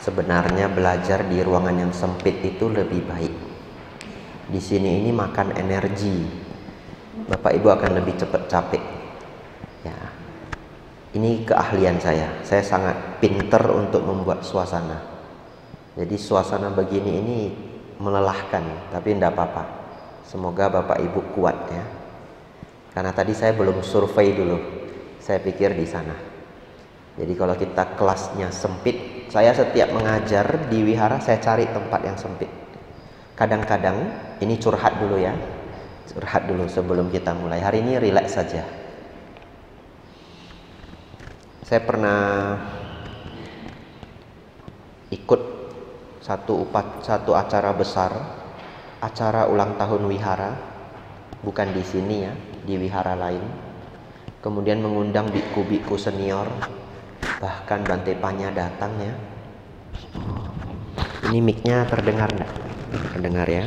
Sebenarnya belajar di ruangan yang sempit itu lebih baik. Di sini ini makan energi. Bapak Ibu akan lebih cepat capek. Ya. Ini keahlian saya. Saya sangat pinter untuk membuat suasana. Jadi suasana begini ini melelahkan, tapi tidak apa-apa. Semoga Bapak Ibu kuat ya. Karena tadi saya belum survei dulu. Saya pikir di sana. Jadi kalau kita kelasnya sempit, saya setiap mengajar di wihara saya cari tempat yang sempit. Kadang-kadang ini curhat dulu ya. Curhat dulu sebelum kita mulai. Hari ini rileks saja. Saya pernah ikut satu acara besar, acara ulang tahun wihara, bukan di sini ya, di wihara lain. Kemudian mengundang biku-biku senior, bahkan Bante Panya datang ya. Ini mic-nya terdengar enggak? Terdengar ya.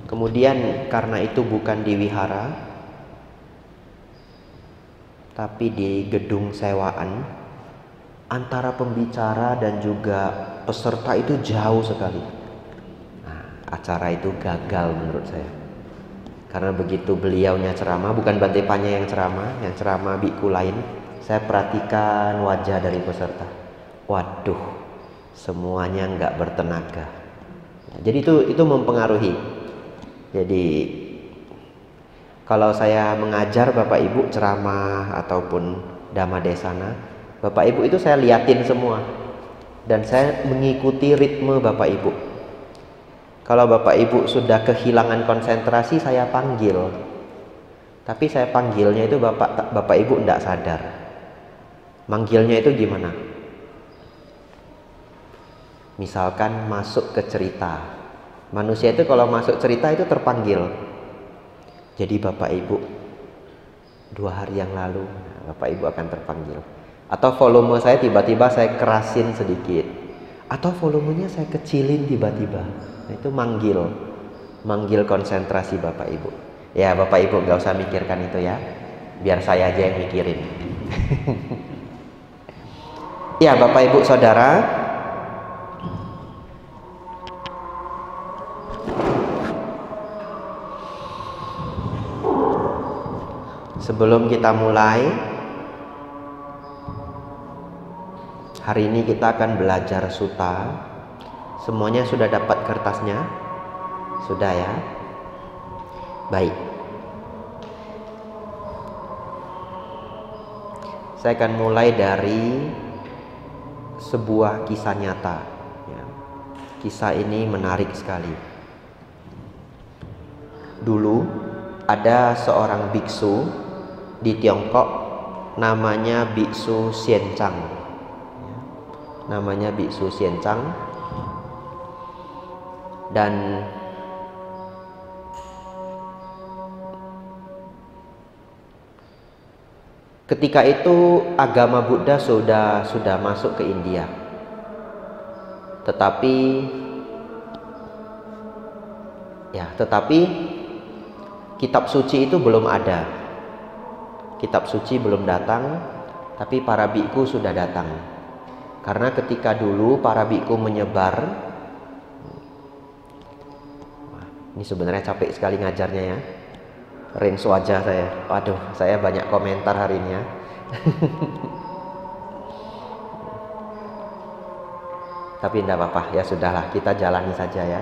Kemudian karena itu bukan di wihara, tapi di gedung sewaan, antara pembicara dan juga peserta itu jauh sekali. Nah, acara itu gagal menurut saya. Karena begitu beliaunya ceramah, bukan Bante Panya yang ceramah biku lain. Saya perhatikan wajah dari peserta. Waduh, semuanya nggak bertenaga. Jadi itu mempengaruhi. Jadi kalau saya mengajar Bapak Ibu ceramah ataupun Dhamma Desana, Bapak Ibu itu saya liatin semua. Dan saya mengikuti ritme Bapak Ibu. Kalau Bapak Ibu sudah kehilangan konsentrasi, saya panggil. Tapi saya panggilnya itu Bapak Ibu tidak sadar. Manggilnya itu gimana? Misalkan masuk ke cerita. Manusia itu kalau masuk cerita itu terpanggil. Jadi Bapak Ibu 2 hari yang lalu, Bapak Ibu akan terpanggil. Atau volume saya tiba-tiba saya kerasin sedikit. Atau volumenya saya kecilin tiba-tiba. Nah, itu manggil konsentrasi Bapak Ibu. Ya Bapak Ibu nggak usah mikirkan itu ya. Biar saya aja yang mikirin. Ya Bapak Ibu Saudara, sebelum kita mulai, hari ini kita akan belajar sutta. Semuanya sudah dapat kertasnya? Sudah ya? Baik. Saya akan mulai dari sebuah kisah nyata ya. Kisah ini menarik sekali. Dulu ada seorang biksu di Tiongkok, namanya Biksu Xianchang ya. Namanya Biksu Xianchang. Dan ketika itu agama Buddha sudah masuk ke India. Tetapi kitab suci itu belum ada. Kitab suci belum datang, tapi para biku sudah datang. Karena ketika dulu para biku menyebar. Ini sebenarnya capek sekali ngajarnya ya. Range wajah saya. Waduh, saya banyak komentar hari ini ya. Tapi tidak apa-apa, ya sudahlah, kita jalani saja ya.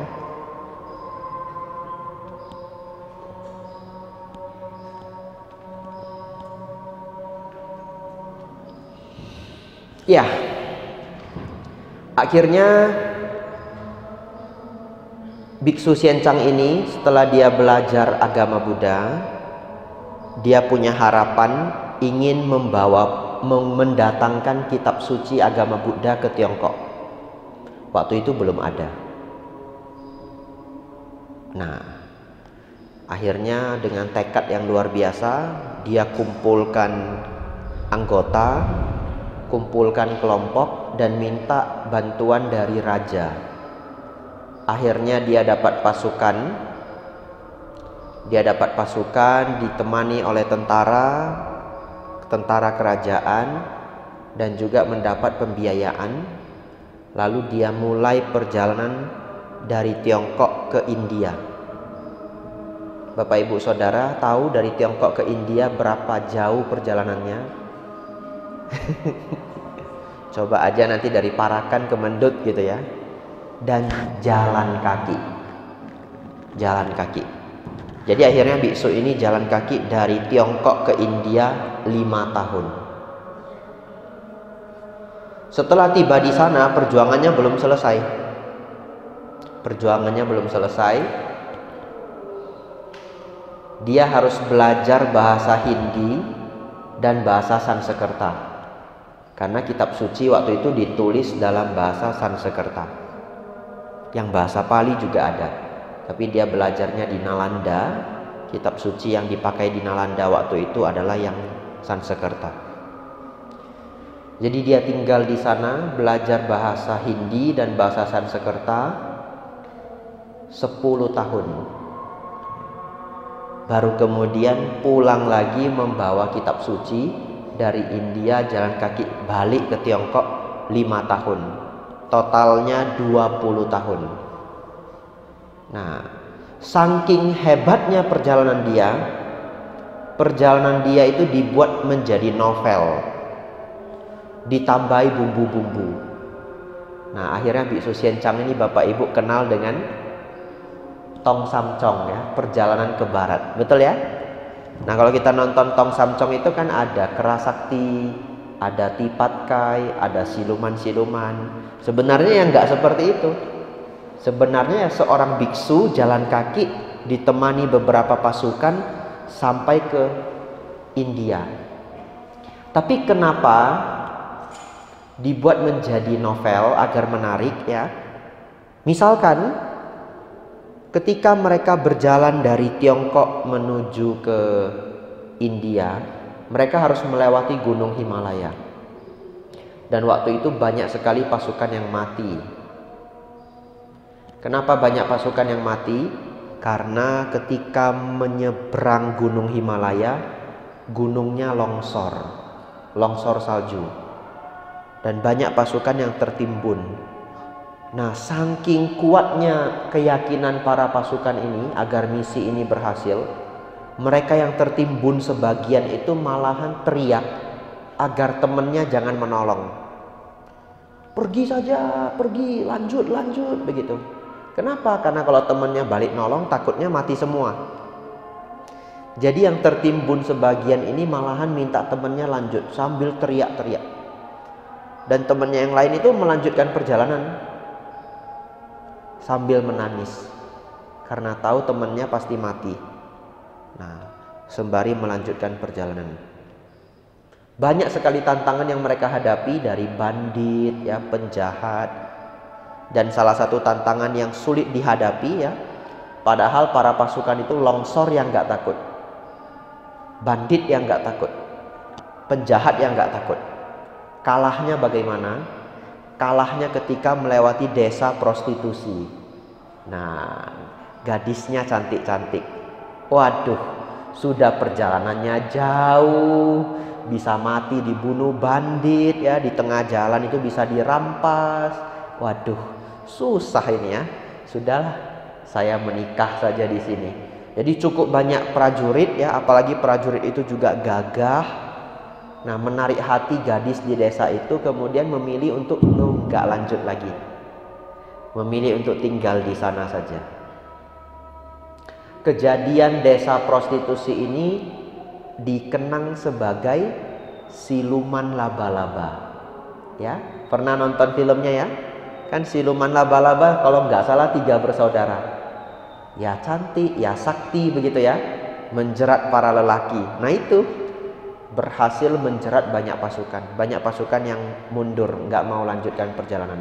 Ya. Akhirnya Biksu Xianchang ini setelah dia belajar agama Buddha, dia punya harapan ingin mendatangkan kitab suci agama Buddha ke Tiongkok. Waktu itu belum ada. Nah, akhirnya dengan tekad yang luar biasa, dia kumpulkan anggota, kumpulkan kelompok dan minta bantuan dari raja. Akhirnya dia dapat pasukan ditemani oleh tentara kerajaan dan juga mendapat pembiayaan. Lalu dia mulai perjalanan dari Tiongkok ke India. Bapak Ibu Saudara tahu dari Tiongkok ke India berapa jauh perjalanannya? Coba aja nanti dari Parakan ke Mendut gitu ya. Dan jalan kaki. Jalan kaki. Jadi akhirnya biksu ini jalan kaki dari Tiongkok ke India 5 tahun. Setelah tiba di sana, perjuangannya belum selesai. Perjuangannya belum selesai. Dia harus belajar bahasa Hindi dan bahasa Sanskerta. Karena kitab suci waktu itu ditulis dalam bahasa Sanskerta. Yang bahasa Pali juga ada. Tapi dia belajarnya di Nalanda. Kitab suci yang dipakai di Nalanda waktu itu adalah yang Sanskerta. Jadi dia tinggal di sana, belajar bahasa Hindi dan bahasa Sanskerta 10 tahun. Baru kemudian pulang lagi membawa kitab suci dari India jalan kaki balik ke Tiongkok 5 tahun. Totalnya 20 tahun. Nah, saking hebatnya perjalanan dia itu dibuat menjadi novel. Ditambahi bumbu-bumbu. Nah, akhirnya Biksu Xianchang ini Bapak Ibu kenal dengan Tong Samcong ya, perjalanan ke barat. Betul ya? Nah, kalau kita nonton Tong Samcong itu kan ada Kerasakti, ada Tipatkai, ada siluman-siluman. Sebenarnya yang nggak seperti itu. Sebenarnya seorang biksu jalan kaki ditemani beberapa pasukan sampai ke India. Tapi kenapa dibuat menjadi novel agar menarik ya? Misalkan ketika mereka berjalan dari Tiongkok menuju ke India, mereka harus melewati Gunung Himalaya. Dan waktu itu banyak sekali pasukan yang mati. Kenapa banyak pasukan yang mati? Karena ketika menyeberang Gunung Himalaya, gunungnya longsor salju. Dan banyak pasukan yang tertimbun. Nah, saking kuatnya keyakinan para pasukan ini agar misi ini berhasil, mereka yang tertimbun sebagian itu malahan teriak agar temannya jangan menolong. Pergi saja, pergi, lanjut, begitu. Kenapa? Karena kalau temannya balik nolong, takutnya mati semua. Jadi yang tertimbun sebagian ini malahan minta temannya lanjut sambil teriak-teriak. Dan temannya yang lain itu melanjutkan perjalanan sambil menangis karena tahu temannya pasti mati. Nah, sembari melanjutkan perjalanan. Banyak sekali tantangan yang mereka hadapi dari bandit, ya, penjahat. Dan salah satu tantangan yang sulit dihadapi ya, padahal para pasukan itu longsor yang nggak takut, bandit yang nggak takut, penjahat yang nggak takut. Kalahnya bagaimana? Kalahnya ketika melewati desa prostitusi. Nah, gadisnya cantik-cantik. Waduh, sudah perjalanannya jauh, bisa mati dibunuh bandit ya, di tengah jalan itu bisa dirampas. Waduh, susah ini ya. Sudahlah, saya menikah saja di sini. Jadi cukup banyak prajurit ya, apalagi prajurit itu juga gagah. Nah, menarik hati gadis di desa itu, kemudian memilih untuk nggak lanjut lagi. Memilih untuk tinggal di sana saja. Kejadian desa prostitusi ini dikenang sebagai siluman laba-laba. Ya, pernah nonton filmnya ya? Kan siluman laba-laba kalau nggak salah 3 bersaudara. Ya cantik, ya sakti begitu ya. Menjerat para lelaki. Nah itu berhasil menjerat banyak pasukan. Banyak pasukan yang mundur, nggak mau lanjutkan perjalanan.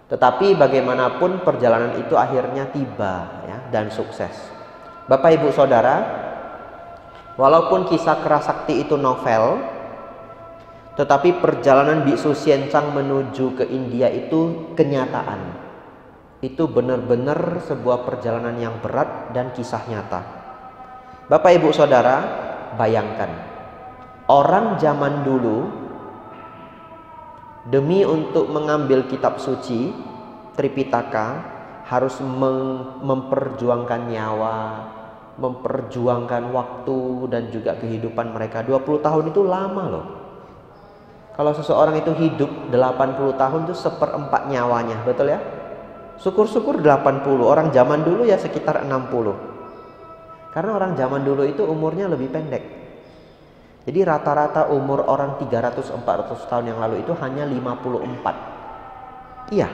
Tetapi bagaimanapun perjalanan itu akhirnya tiba ya, dan sukses. Bapak Ibu Saudara, walaupun kisah Kerasakti itu novel, tetapi perjalanan Biksu Xianchang menuju ke India itu kenyataan. Itu benar-benar sebuah perjalanan yang berat dan kisah nyata. Bapak Ibu Saudara, bayangkan orang zaman dulu Demi untuk mengambil kitab suci Tripitaka harus memperjuangkan nyawa, memperjuangkan waktu dan juga kehidupan mereka. 20 tahun itu lama loh. Kalau seseorang itu hidup 80 tahun itu seperempat nyawanya, betul ya? Syukur-syukur 80, orang zaman dulu ya sekitar 60. Karena orang zaman dulu itu umurnya lebih pendek. Jadi rata-rata umur orang 300-400 tahun yang lalu itu hanya 54. Iya.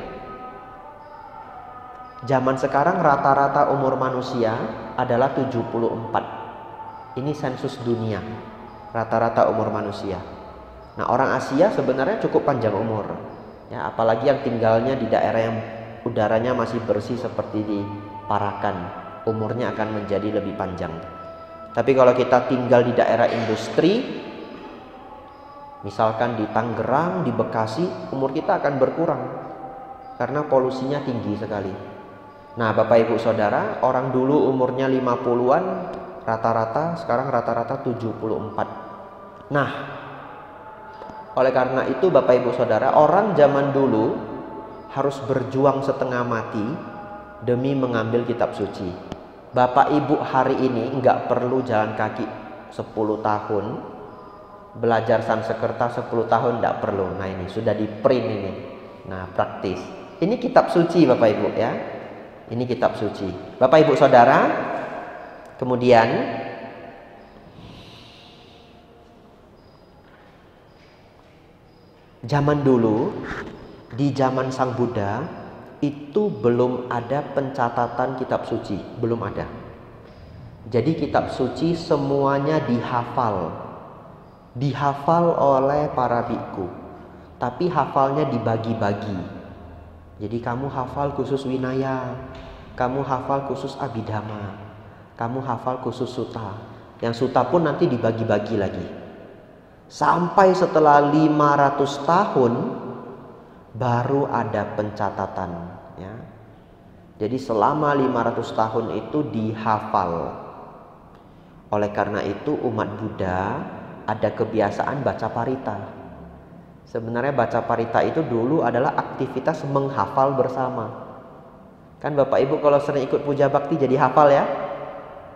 Zaman sekarang rata-rata umur manusia adalah 74. Ini sensus dunia. Rata-rata umur manusia. Nah, orang Asia sebenarnya cukup panjang umur. Ya, apalagi yang tinggalnya di daerah yang udaranya masih bersih seperti di Parakan, umurnya akan menjadi lebih panjang. Tapi kalau kita tinggal di daerah industri, misalkan di Tangerang, di Bekasi, umur kita akan berkurang karena polusinya tinggi sekali. Nah, Bapak Ibu Saudara, orang dulu umurnya 50-an, rata-rata sekarang rata-rata 74. Nah, oleh karena itu Bapak Ibu Saudara, orang zaman dulu harus berjuang setengah mati demi mengambil kitab suci. Bapak Ibu hari ini nggak perlu jalan kaki 10 tahun, belajar Sanskerta 10 tahun nggak perlu. Nah, ini sudah di print ini. Nah, praktis. Ini kitab suci Bapak Ibu ya. Ini kitab suci. Bapak Ibu Saudara, kemudian zaman dulu, di zaman Sang Buddha, itu belum ada pencatatan kitab suci, belum ada. Jadi kitab suci semuanya dihafal oleh para biku, tapi hafalnya dibagi-bagi. Jadi kamu hafal khusus Winaya, kamu hafal khusus Abhidhamma, kamu hafal khusus Sutta. Yang Sutta pun nanti dibagi-bagi lagi. Sampai setelah 500 tahun baru ada pencatatan ya. Jadi selama 500 tahun itu dihafal. Oleh karena itu umat Buddha ada kebiasaan baca parita. Sebenarnya baca parita itu dulu adalah aktivitas menghafal bersama. Kan Bapak Ibu kalau sering ikut puja bakti jadi hafal ya.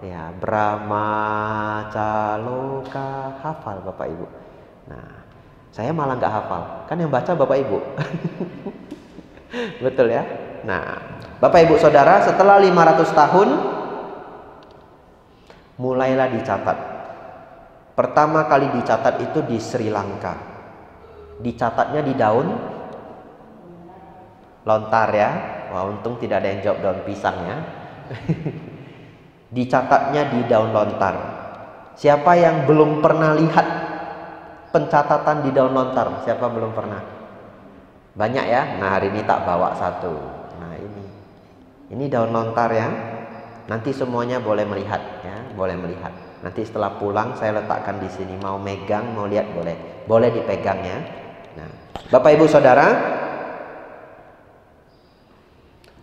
Ya, Brahma Caloka hafal Bapak Ibu. Nah, saya malah nggak hafal, kan yang baca Bapak Ibu. Betul ya. Nah, Bapak Ibu Saudara, setelah 500 tahun mulailah dicatat. Pertama kali dicatat itu di Sri Lanka. Dicatatnya di daun lontar ya. Wah, untung tidak ada yang jawab daun pisang ya. Dicatatnya di daun lontar. Siapa yang belum pernah lihat pencatatan di daun lontar? Siapa belum pernah? Banyak ya. Nah, hari ini tak bawa satu. Nah, ini daun lontar ya. Nanti semuanya boleh melihat ya, boleh melihat. Nanti setelah pulang saya letakkan di sini. Mau megang, mau lihat boleh. Boleh dipegang ya. Nah, Bapak Ibu Saudara,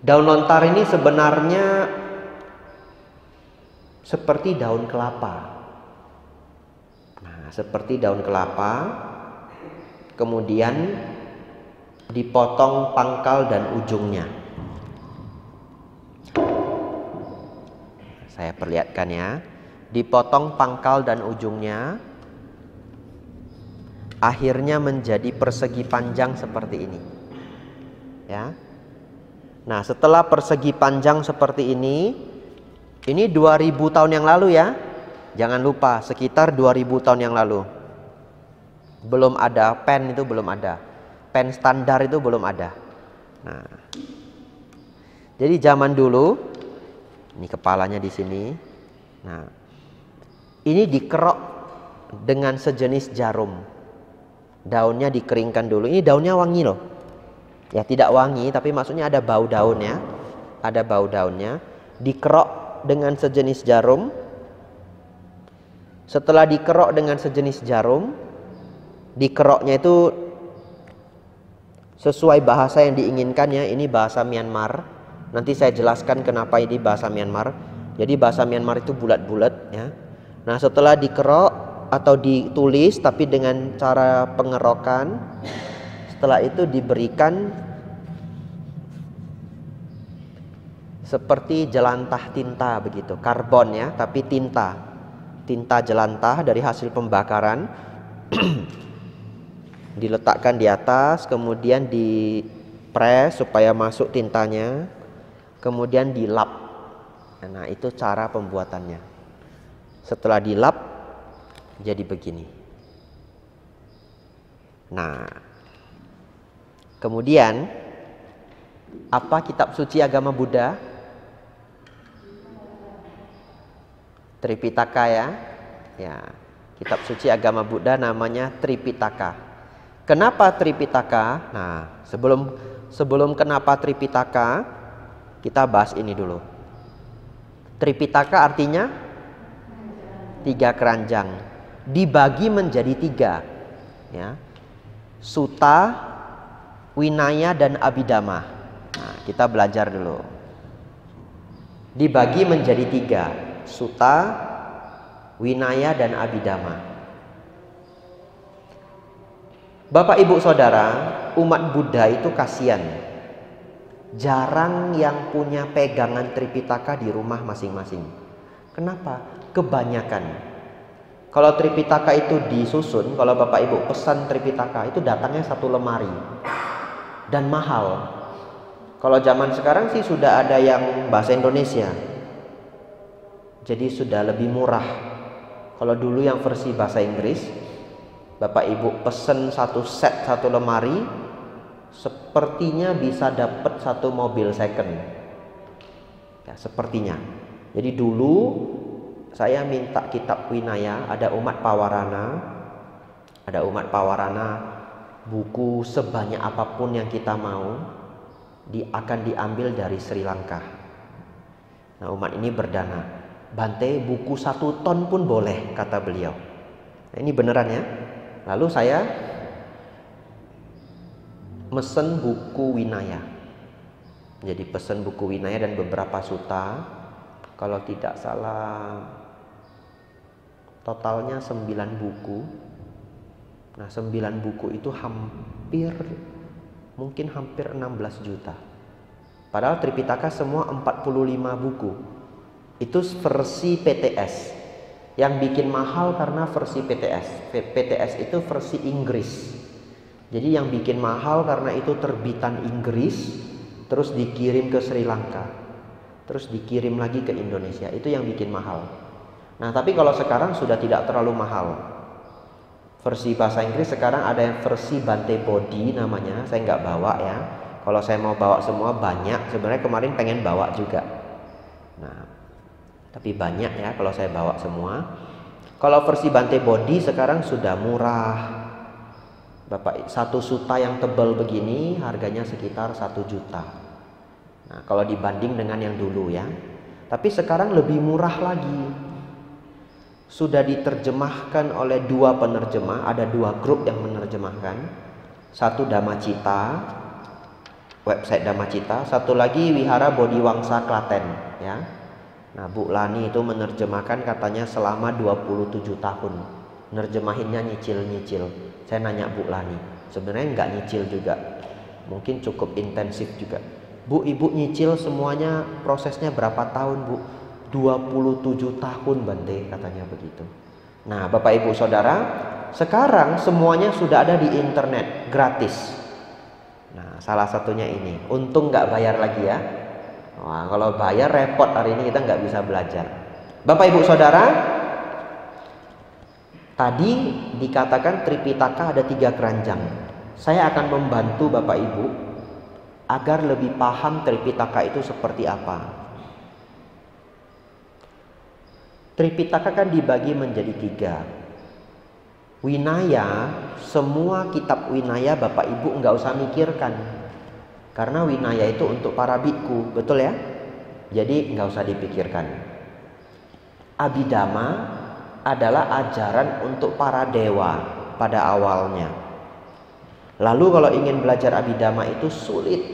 daun lontar ini sebenarnya seperti daun kelapa. Seperti daun kelapa, kemudian dipotong pangkal dan ujungnya. Saya perlihatkan ya. Dipotong pangkal dan ujungnya, akhirnya menjadi persegi panjang seperti ini. Ya. Nah, setelah persegi panjang seperti ini 2000 tahun yang lalu ya. Jangan lupa, sekitar 2000 tahun yang lalu. Belum ada pen, itu belum ada. Pen standar itu belum ada. Nah, jadi zaman dulu, ini kepalanya di sini. Nah, ini dikerok dengan sejenis jarum. Daunnya dikeringkan dulu. Ini daunnya wangi loh. Ya, tidak wangi, tapi maksudnya ada bau daunnya. Ada bau daunnya. Dikerok dengan sejenis jarum. Setelah dikerok dengan sejenis jarum, dikeroknya itu sesuai bahasa yang diinginkan ya. Ini bahasa Myanmar. Nanti saya jelaskan kenapa ini bahasa Myanmar. Jadi bahasa Myanmar itu bulat-bulat ya. Nah, setelah dikerok atau ditulis tapi dengan cara pengerokan, Setelah itu diberikan seperti jelantah tinta begitu, karbon ya, tapi tinta jelantah dari hasil pembakaran. Diletakkan di atas, kemudian dipres supaya masuk tintanya, kemudian dilap. Nah, itu cara pembuatannya. Setelah dilap jadi begini. Nah, kemudian apa kitab suci agama Buddha? Tripitaka ya. Ya, kitab suci agama Buddha namanya Tripitaka. Kenapa Tripitaka? Nah, sebelum kenapa Tripitaka, kita bahas ini dulu. Tripitaka artinya 3 keranjang, dibagi menjadi 3 ya. Sutta, Winaya dan Abhidhamma. Nah, kita belajar dulu. Dibagi menjadi 3, Sutta, Winaya dan Abhidhamma. Bapak Ibu Saudara, umat Buddha itu kasihan. Jarang yang punya pegangan Tripitaka di rumah masing-masing. Kenapa? Kebanyakan. Kalau Tripitaka itu disusun, kalau Bapak Ibu pesan Tripitaka itu datangnya 1 lemari. Dan mahal. Kalau zaman sekarang sih sudah ada yang bahasa Indonesia. Jadi sudah lebih murah. Kalau dulu yang versi bahasa Inggris, Bapak Ibu pesen 1 set 1 lemari, sepertinya bisa dapat 1 mobil second. Ya, sepertinya. Jadi dulu saya minta kitab Winaya, ada umat Pawarana, buku sebanyak apapun yang kita mau akan diambil dari Sri Lanka. Nah, umat ini berdana, Bante, buku 1 ton pun boleh, kata beliau. Nah, ini beneran ya. Lalu saya mesen buku Winaya. Jadi pesen buku Winaya dan beberapa sutta. Kalau tidak salah totalnya 9 buku. Nah, 9 buku itu mungkin hampir 16 juta. Padahal Tripitaka semua 45 buku. Itu versi PTS. Yang bikin mahal karena versi PTS. PTS itu versi Inggris. Jadi yang bikin mahal karena itu terbitan Inggris, terus dikirim ke Sri Lanka, terus dikirim lagi ke Indonesia. Itu yang bikin mahal. Nah, tapi kalau sekarang sudah tidak terlalu mahal. Versi bahasa Inggris sekarang ada yang versi Bante Bodhi namanya. Saya nggak bawa ya. Kalau saya mau bawa semua banyak. Sebenarnya kemarin pengen bawa juga. Nah, tapi banyak ya kalau saya bawa semua. Kalau versi Bante Bodhi sekarang sudah murah. Bapak, 1 sutta yang tebal begini harganya sekitar 1 juta. Nah, kalau dibanding dengan yang dulu ya. Tapi sekarang lebih murah lagi. Sudah diterjemahkan oleh 2 penerjemah, ada 2 grup yang menerjemahkan. 1 Dhammacita, website Dhammacita, 1 lagi Wihara Bodhiwangsa Klaten ya. Nah, Bu Lani itu menerjemahkan katanya selama 27 tahun. Nerjemahinnya nyicil-nyicil. Saya nanya Bu Lani, sebenarnya nggak nyicil juga. Mungkin cukup intensif juga. Bu, Ibu nyicil semuanya prosesnya berapa tahun, Bu? 27 tahun Bante, katanya begitu. Nah, Bapak Ibu Saudara, sekarang semuanya sudah ada di internet, gratis. Nah, salah satunya ini. Untung nggak bayar lagi ya. Wah, kalau bayar repot, hari ini kita nggak bisa belajar. Bapak Ibu Saudara, tadi dikatakan Tripitaka ada 3 keranjang. Saya akan membantu Bapak Ibu agar lebih paham Tripitaka itu seperti apa. Tripitaka kan dibagi menjadi 3. Winaya, semua kitab Winaya Bapak Ibu nggak usah mikirkan. Karena Winaya itu untuk para bhikkhu, betul ya? Jadi nggak usah dipikirkan. Abhidhamma adalah ajaran untuk para dewa pada awalnya. Lalu kalau ingin belajar Abhidhamma itu sulit,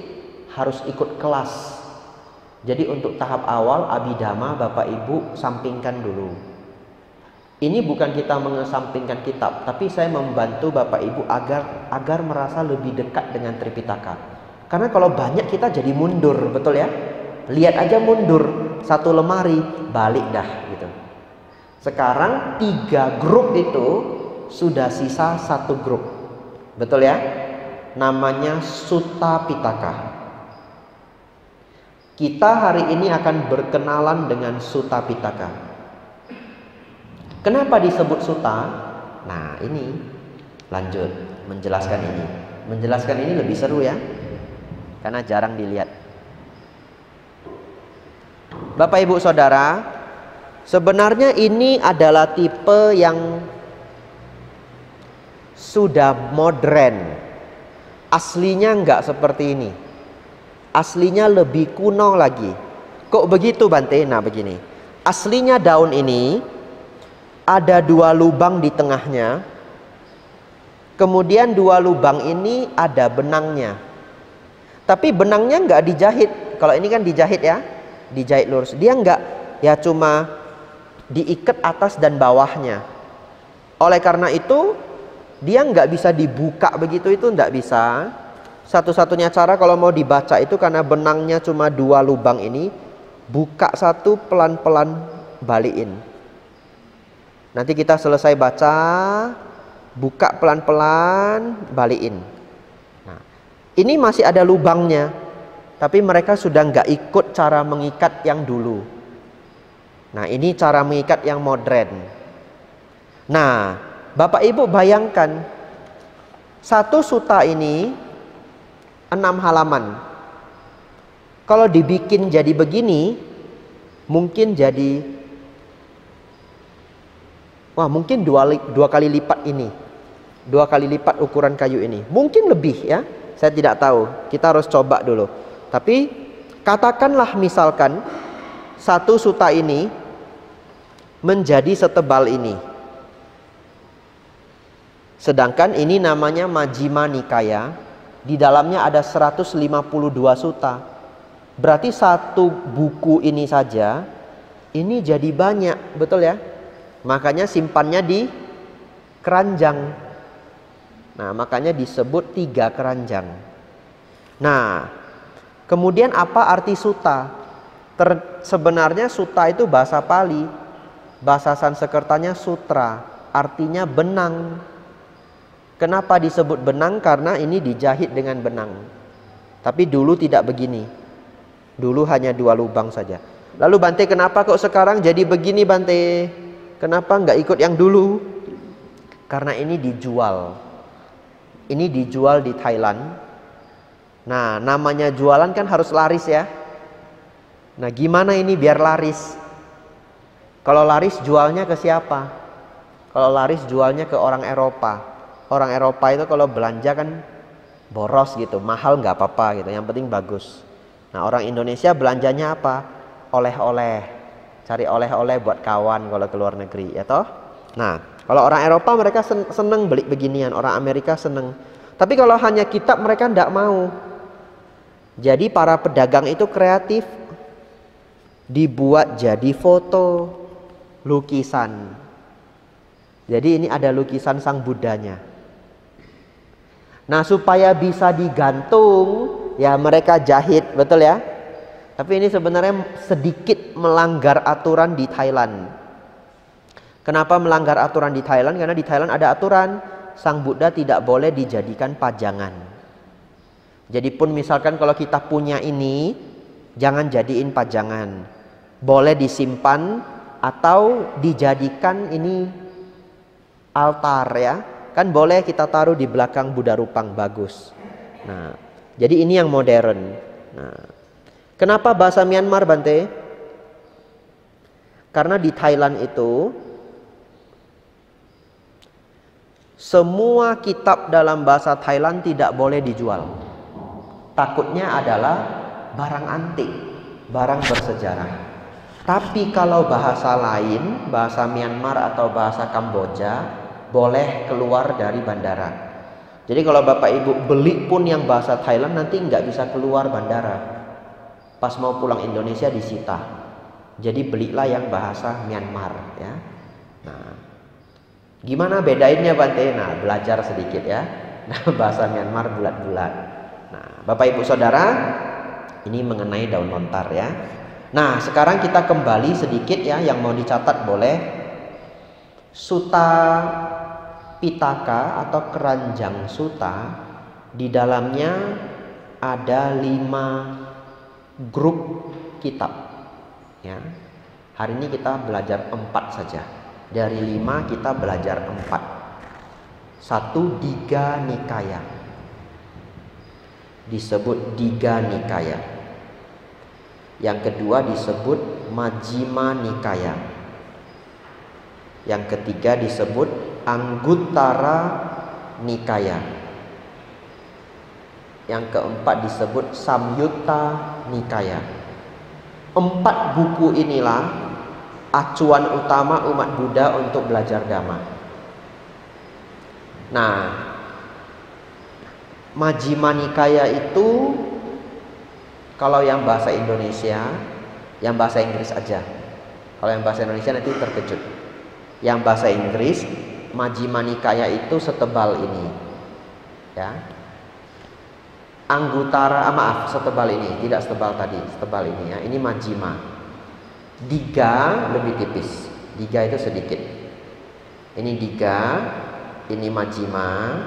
harus ikut kelas. Jadi untuk tahap awal Abhidhamma Bapak Ibu sampingkan dulu. Ini bukan kita mengesampingkan kitab, tapi saya membantu Bapak Ibu agar merasa lebih dekat dengan Tripitaka. Karena kalau banyak kita jadi mundur, betul ya? Lihat aja mundur, satu lemari, balik dah gitu. Sekarang 3 grup itu sudah sisa 1 grup. Betul ya? Namanya Sutta Pitaka. Kita hari ini akan berkenalan dengan Sutta Pitaka. Kenapa disebut sutta? Nah, ini lanjut menjelaskan ini. Menjelaskan ini lebih seru ya, karena jarang dilihat. Bapak Ibu Saudara, sebenarnya ini adalah tipe yang sudah modern. Aslinya nggak seperti ini. Aslinya lebih kuno lagi. Kok begitu Bante? Nah begini. Aslinya daun ini ada 2 lubang di tengahnya. Kemudian 2 lubang ini ada benangnya. Tapi benangnya nggak dijahit. Kalau ini kan dijahit ya, dijahit lurus. Dia nggak, ya cuma diikat atas dan bawahnya. Oleh karena itu dia nggak bisa dibuka begitu, itu nggak bisa. Satu-satunya cara kalau mau dibaca itu, karena benangnya cuma 2 lubang ini, buka satu, pelan-pelan balikin. Nanti kita selesai baca, buka pelan-pelan, balikin. Nah, ini masih ada lubangnya, tapi mereka sudah nggak ikut cara mengikat yang dulu. Nah, ini cara mengikat yang modern. Nah, Bapak Ibu bayangkan, 1 sutta ini 6 halaman. Kalau dibikin jadi begini, mungkin jadi, wah mungkin 2 kali lipat ini. 2 kali lipat ukuran kayu ini. Mungkin lebih ya, saya tidak tahu. Kita harus coba dulu. Tapi katakanlah misalkan 1 sutta ini menjadi setebal ini. Sedangkan ini namanya Majjhima Nikaya. Di dalamnya ada 152 sutta. Berarti 1 buku ini saja, ini jadi banyak, betul ya? Makanya simpannya di keranjang. Nah, makanya disebut 3 keranjang. Nah, kemudian apa arti sutta? Sebenarnya sutta itu bahasa Pali. Bahasa Sanskertanya sutra, artinya benang. Kenapa disebut benang? Karena ini dijahit dengan benang. Tapi dulu tidak begini. Dulu hanya 2 lubang saja. Lalu Bante, kenapa kok sekarang jadi begini Bante? Kenapa nggak ikut yang dulu? Karena ini dijual. Ini dijual di Thailand. Nah, namanya jualan kan harus laris ya. Nah, gimana ini biar laris? Kalau laris jualnya ke siapa? Kalau laris jualnya ke orang Eropa. Orang Eropa itu kalau belanja kan boros gitu, mahal nggak apa-apa gitu, yang penting bagus. Nah, orang Indonesia belanjanya apa? Oleh-oleh. Cari oleh-oleh buat kawan kalau ke luar negeri, ya toh? Nah, kalau orang Eropa mereka seneng beli beginian, orang Amerika seneng. Tapi kalau hanya kitab mereka tidak mau. Jadi para pedagang itu kreatif, dibuat jadi foto, lukisan. Jadi ini ada lukisan Sang Buddhanya. Nah, supaya bisa digantung, ya mereka jahit, betul ya? Tapi ini sebenarnya sedikit melanggar aturan di Thailand. Kenapa melanggar aturan di Thailand? Karena di Thailand ada aturan Sang Buddha tidak boleh dijadikan pajangan. Jadi pun misalkan kalau kita punya ini, jangan jadiin pajangan. Boleh disimpan atau dijadikan ini altar ya. Kan boleh kita taruh di belakang Buddha Rupang, bagus. Nah, jadi ini yang modern. Nah, kenapa bahasa Myanmar Bante? Karena di Thailand itu semua kitab dalam bahasa Thailand tidak boleh dijual. Takutnya adalah barang antik, barang bersejarah. Tapi kalau bahasa lain, bahasa Myanmar atau bahasa Kamboja, boleh keluar dari bandara. Jadi kalau Bapak Ibu beli pun yang bahasa Thailand, nanti nggak bisa keluar bandara. Pas mau pulang Indonesia disita. Jadi belilah yang bahasa Myanmar ya. Nah, Gimana bedainnya Bante? Nah, belajar sedikit ya. Nah, bahasa Myanmar bulat-bulat. Nah, Bapak Ibu Saudara, ini mengenai daun lontar ya. Nah, sekarang kita kembali sedikit ya, yang mau dicatat boleh. Sutta Pitaka atau keranjang Sutta, di dalamnya ada 5 grup kitab ya. Hari ini kita belajar 4 saja. Dari 5 kita belajar 4. 1 Digha Nikaya, disebut Digha Nikaya. Yang kedua disebut Majjhima Nikaya. Yang ketiga disebut Anguttara Nikaya. Yang keempat disebut Samyutta Nikaya. 4 buku inilah acuan utama umat Buddha untuk belajar Dhamma. Nah, Majjhima Nikaya itu kalau yang bahasa Indonesia, yang bahasa Inggris aja. Kalau yang bahasa Indonesia nanti terkejut. Yang bahasa Inggris, Majjhima Nikaya itu setebal ini. Ya. Anguttara, setebal ini, tidak setebal tadi, setebal ini ya. Ini Majjhima. Digha lebih tipis. Digha itu sedikit. Ini Digha, ini Majjhima.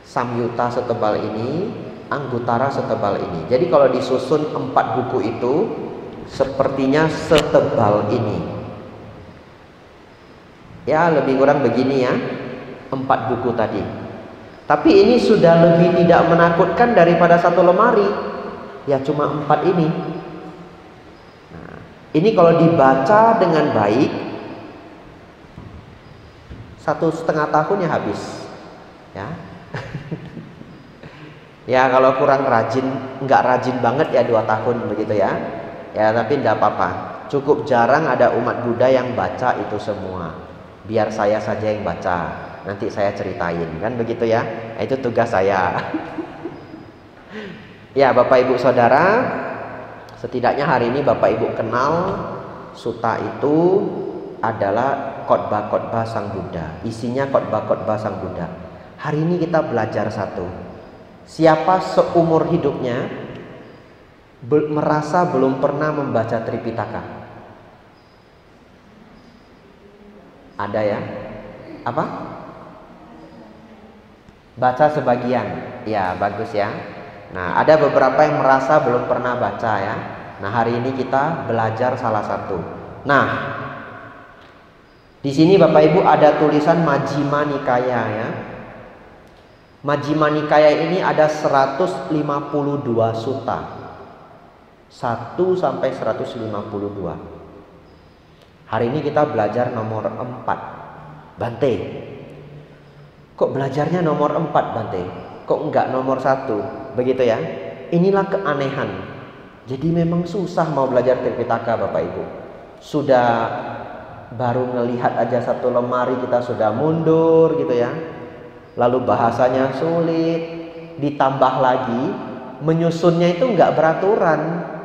Samyutta setebal ini, Anguttara setebal ini. Jadi kalau disusun 4 buku itu sepertinya setebal ini. Ya, lebih kurang begini ya. 4 buku tadi. Tapi ini sudah lebih tidak menakutkan daripada 1 lemari. Ya cuma 4 ini. Ini kalau dibaca dengan baik 1,5 tahun ya habis ya. Ya kalau kurang rajin, nggak rajin banget ya 2 tahun begitu ya. Ya tapi tidak apa-apa. Cukup jarang ada umat Buddha yang baca itu semua. Biar saya saja yang baca, nanti saya ceritain kan begitu ya. Itu tugas saya. Ya Bapak Ibu Saudara, setidaknya hari ini Bapak Ibu kenal sutta itu adalah khotbah-khotbah Sang Buddha. Isinya khotbah-khotbah Sang Buddha. Hari ini kita belajar satu. Siapa seumur hidupnya merasa belum pernah membaca Tripitaka? Ada ya? Apa? Baca sebagian. Ya, bagus ya. Nah, ada beberapa yang merasa belum pernah baca ya. Nah, hari ini kita belajar salah satu. Nah, di sini Bapak Ibu ada tulisan Majjhima Nikaya ya. Majjhima Nikaya ini ada 152 sutta. 1 sampai 152. Hari ini kita belajar nomor 4. Bante, kok belajarnya nomor 4 Bante? Kok enggak nomor 1? Begitu ya. Inilah keanehan. Jadi memang susah mau belajar Tripitaka Bapak Ibu. Sudah baru ngelihat aja 1 lemari kita sudah mundur gitu ya. Lalu bahasanya sulit, ditambah lagi menyusunnya itu enggak beraturan.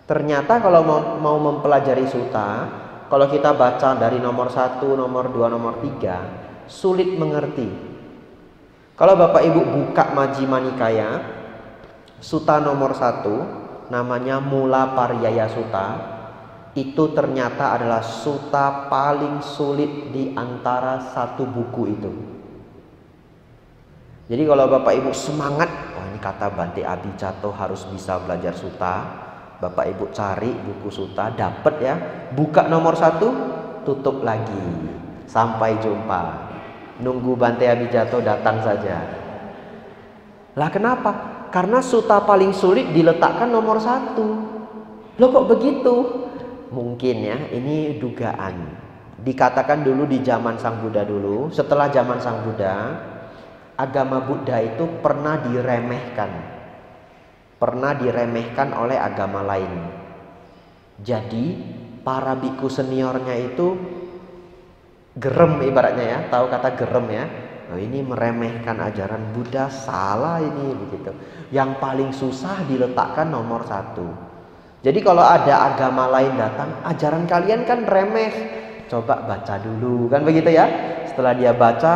Ternyata kalau mau mempelajari sutta, kalau kita baca dari nomor 1, nomor 2, nomor 3, sulit mengerti. Kalau Bapak Ibu buka Majjhima Nikaya, sutta nomor 1 namanya Mula Paryaya Sutta. Itu ternyata adalah sutta paling sulit di antara 1 buku itu. Jadi kalau Bapak Ibu semangat, wah ini kata Bante Abhijatto harus bisa belajar sutta, Bapak Ibu cari buku sutta, dapat ya, buka nomor 1, tutup lagi, sampai jumpa. Nunggu Bante Abhijatto datang saja. Lah kenapa? Karena sutta paling sulit diletakkan nomor 1. Loh kok begitu? Mungkin ya, ini dugaan. Dikatakan dulu di zaman Sang Buddha dulu, setelah zaman Sang Buddha, agama Buddha itu pernah diremehkan. Pernah diremehkan oleh agama lain. Jadi para biku seniornya itu gerem ibaratnya ya, tahu kata gerem ya. Oh, ini meremehkan ajaran Buddha, salah ini begitu. Yang paling susah diletakkan nomor 1. Jadi kalau ada agama lain datang, ajaran kalian kan remeh, coba baca dulu, kan begitu ya. Setelah dia baca,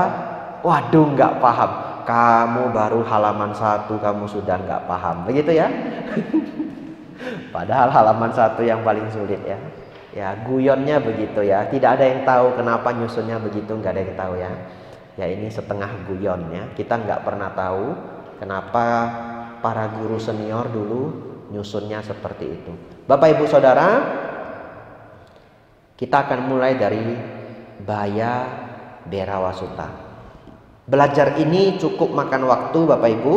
waduh nggak paham. Kamu baru halaman 1 kamu sudah nggak paham, begitu ya. Padahal halaman 1 yang paling sulit ya. Ya guyonnya begitu ya. Tidak ada yang tahu kenapa nyusunnya begitu, nggak ada yang tahu ya. Ya ini setengah guyon ya. Kita nggak pernah tahu kenapa para guru senior dulu nyusunnya seperti itu. Bapak Ibu Saudara, kita akan mulai dari Baya Berawasuta. Belajar ini cukup makan waktu Bapak Ibu,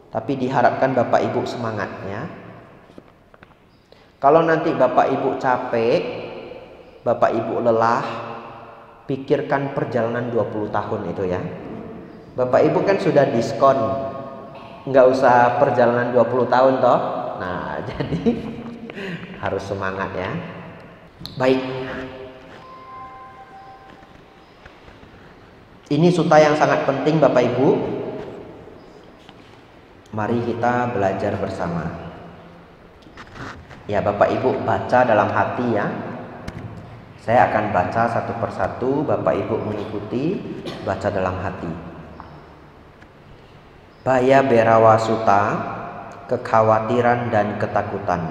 tapi diharapkan Bapak Ibu semangat ya. Kalau nanti Bapak Ibu capek, Bapak Ibu lelah, pikirkan perjalanan 20 tahun itu ya. Bapak Ibu kan sudah diskon, nggak usah perjalanan 20 tahun toh. Nah jadi harus semangat ya. Baik, ini suta yang sangat penting Bapak Ibu. Mari kita belajar bersama. Ya Bapak Ibu baca dalam hati ya. Saya akan baca satu persatu, Bapak Ibu mengikuti, baca dalam hati. Baya Berawasuta, kekhawatiran dan ketakutan.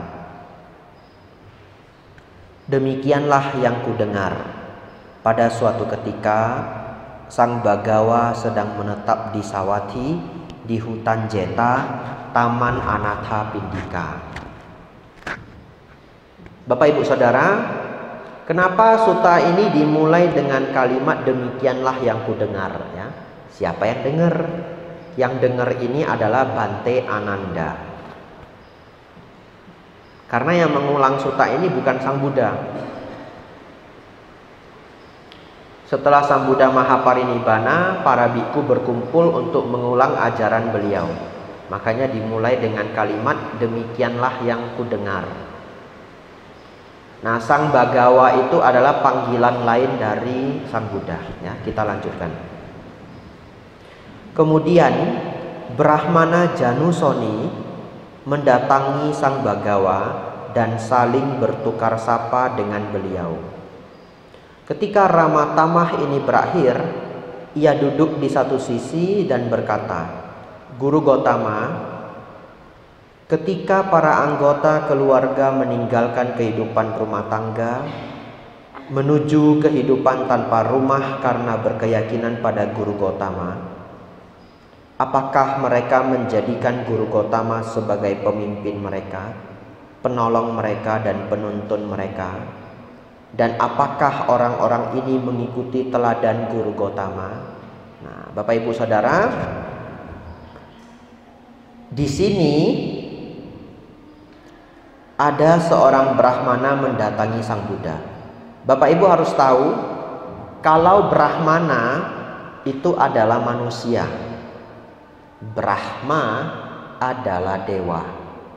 Demikianlah yang kudengar. Pada suatu ketika, Sang Bagawa sedang menetap di Sawati, di hutan Jeta, Taman Anatha Pindika. Bapak Ibu Saudara, kenapa suta ini dimulai dengan kalimat demikianlah yang kudengar ya? Siapa yang dengar? Yang dengar ini adalah Bante Ananda. Karena yang mengulang suta ini bukan Sang Buddha. Setelah Sang Buddha Mahaparinibbana, para biku berkumpul untuk mengulang ajaran beliau. Makanya dimulai dengan kalimat demikianlah yang kudengar. Nah, Sang Bagawa itu adalah panggilan lain dari Sang Buddha ya. Kita lanjutkan. Kemudian Brahmana Janusoni mendatangi Sang Bagawa dan saling bertukar sapa dengan beliau. Ketika Rama Tamah ini berakhir, ia duduk di satu sisi dan berkata, Guru Gotama, ketika para anggota keluarga meninggalkan kehidupan rumah tangga, menuju kehidupan tanpa rumah karena berkeyakinan pada Guru Gotama, apakah mereka menjadikan Guru Gotama sebagai pemimpin mereka, penolong mereka dan penuntun mereka? Dan apakah orang-orang ini mengikuti teladan Guru Gotama? Nah, Bapak Ibu Saudara, di sini ada seorang Brahmana mendatangi Sang Buddha. Bapak Ibu harus tahu, kalau Brahmana itu adalah manusia, Brahma adalah dewa.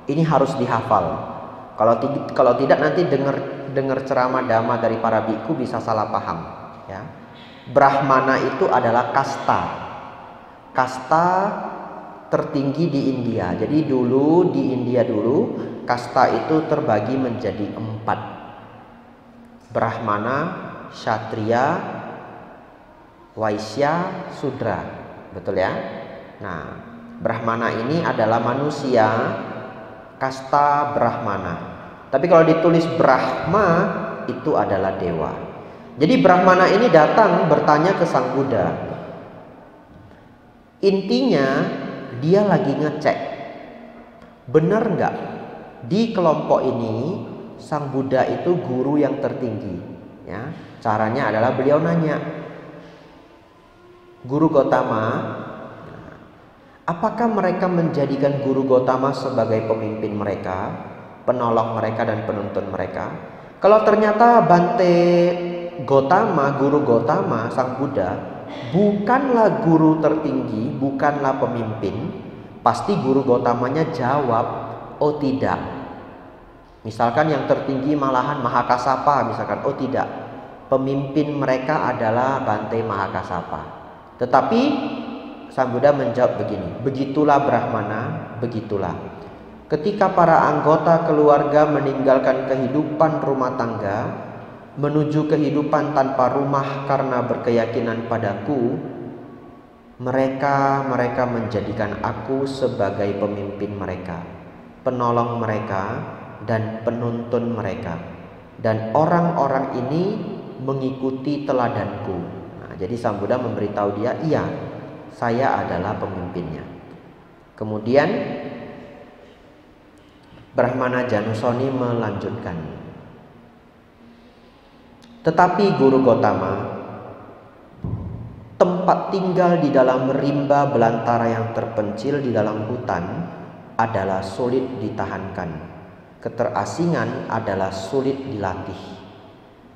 Ini harus dihafal. Kalau tidak nanti dengar ceramah dhamma dari para biku bisa salah paham ya. Brahmana itu adalah kasta tertinggi di India. Jadi dulu di India kasta itu terbagi menjadi 4. Brahmana, Kshatriya, Waisya, Sudra. Betul ya? Nah, Brahmana ini adalah manusia, kasta Brahmana. Tapi kalau ditulis Brahma itu adalah dewa. Jadi Brahmana ini datang bertanya ke Sang Buddha. Intinya dia lagi ngecek, benar nggak di kelompok ini Sang Buddha itu guru yang tertinggi ya. Caranya adalah beliau nanya, Guru Gotama, apakah mereka menjadikan Guru Gotama sebagai pemimpin mereka, penolong mereka dan penuntun mereka? Kalau ternyata Bante Gotama, Guru Gotama, Sang Buddha bukanlah guru tertinggi, bukanlah pemimpin, pasti Guru Gotamanya jawab, oh tidak. Misalkan yang tertinggi malahan Mahakasapa, misalkan, oh tidak, pemimpin mereka adalah Bante Mahakasapa. Tetapi Sang Buddha menjawab begini, begitulah Brahmana, begitulah. Ketika para anggota keluarga meninggalkan kehidupan rumah tangga, menuju kehidupan tanpa rumah karena berkeyakinan padaku, mereka menjadikan aku sebagai pemimpin mereka, penolong mereka, dan penuntun mereka. Dan orang-orang ini mengikuti teladanku. Nah, jadi Sang Buddha memberitahu dia, iya, saya adalah pemimpinnya. Kemudian Brahmana Janusoni melanjutkan, tetapi Guru Gotama, tempat tinggal di dalam rimba belantara yang terpencil di dalam hutan adalah sulit ditahankan. Keterasingan adalah sulit dilatih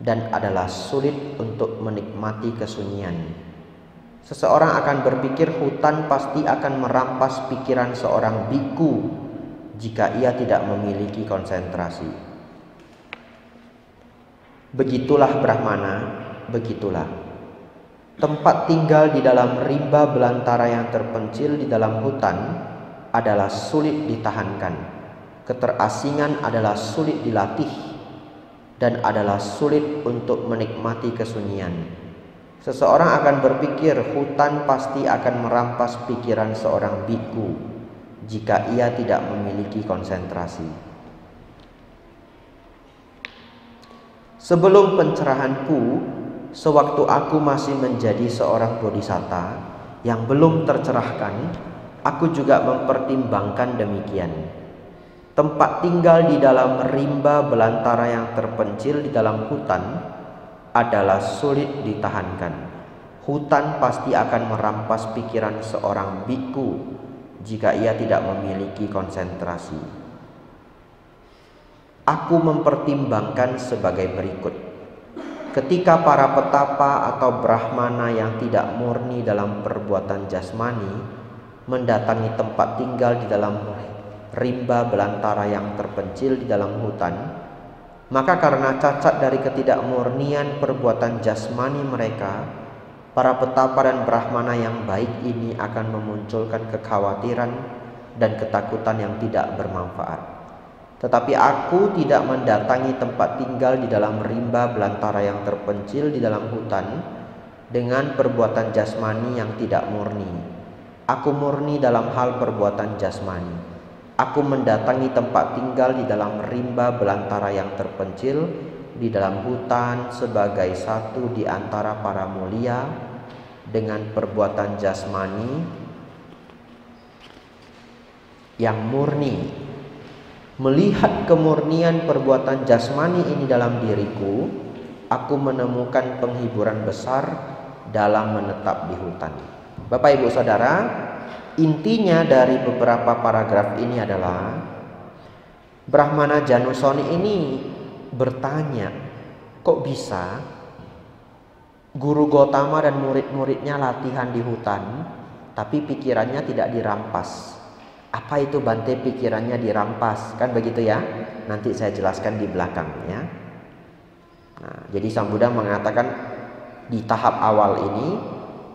dan adalah sulit untuk menikmati kesunyian. Seseorang akan berpikir hutan pasti akan merampas pikiran seorang biku jika ia tidak memiliki konsentrasi. Begitulah Brahmana, begitulah. Tempat tinggal di dalam rimba belantara yang terpencil di dalam hutan adalah sulit ditahankan. Keterasingan adalah sulit dilatih dan adalah sulit untuk menikmati kesunyian. Seseorang akan berpikir hutan pasti akan merampas pikiran seorang biku jika ia tidak memiliki konsentrasi. Sebelum pencerahanku, sewaktu aku masih menjadi seorang bodhisatta yang belum tercerahkan, aku juga mempertimbangkan demikian. Tempat tinggal di dalam rimba belantara yang terpencil di dalam hutan adalah sulit ditahankan. Hutan pasti akan merampas pikiran seorang biku jika ia tidak memiliki konsentrasi. Aku mempertimbangkan sebagai berikut. Ketika para petapa atau brahmana yang tidak murni dalam perbuatan jasmani mendatangi tempat tinggal di dalam rimba belantara yang terpencil di dalam hutan, maka karena cacat dari ketidakmurnian perbuatan jasmani mereka, para petapa dan brahmana yang baik ini akan memunculkan kekhawatiran dan ketakutan yang tidak bermanfaat. Tetapi aku tidak mendatangi tempat tinggal di dalam rimba belantara yang terpencil di dalam hutan dengan perbuatan jasmani yang tidak murni. Aku murni dalam hal perbuatan jasmani. Aku mendatangi tempat tinggal di dalam rimba belantara yang terpencil di dalam hutan sebagai satu di antara para mulia dengan perbuatan jasmani yang murni. Melihat kemurnian perbuatan jasmani ini dalam diriku, aku menemukan penghiburan besar dalam menetap di hutan. Bapak Ibu Saudara, intinya dari beberapa paragraf ini adalah Brahmana Janusoni ini bertanya, kok bisa Guru Gotama dan murid-muridnya latihan di hutan tapi pikirannya tidak dirampas? Apa itu Bante pikirannya dirampas? Kan begitu ya? Nanti saya jelaskan di belakang ya. Nah, jadi Sang Buddha mengatakan di tahap awal ini,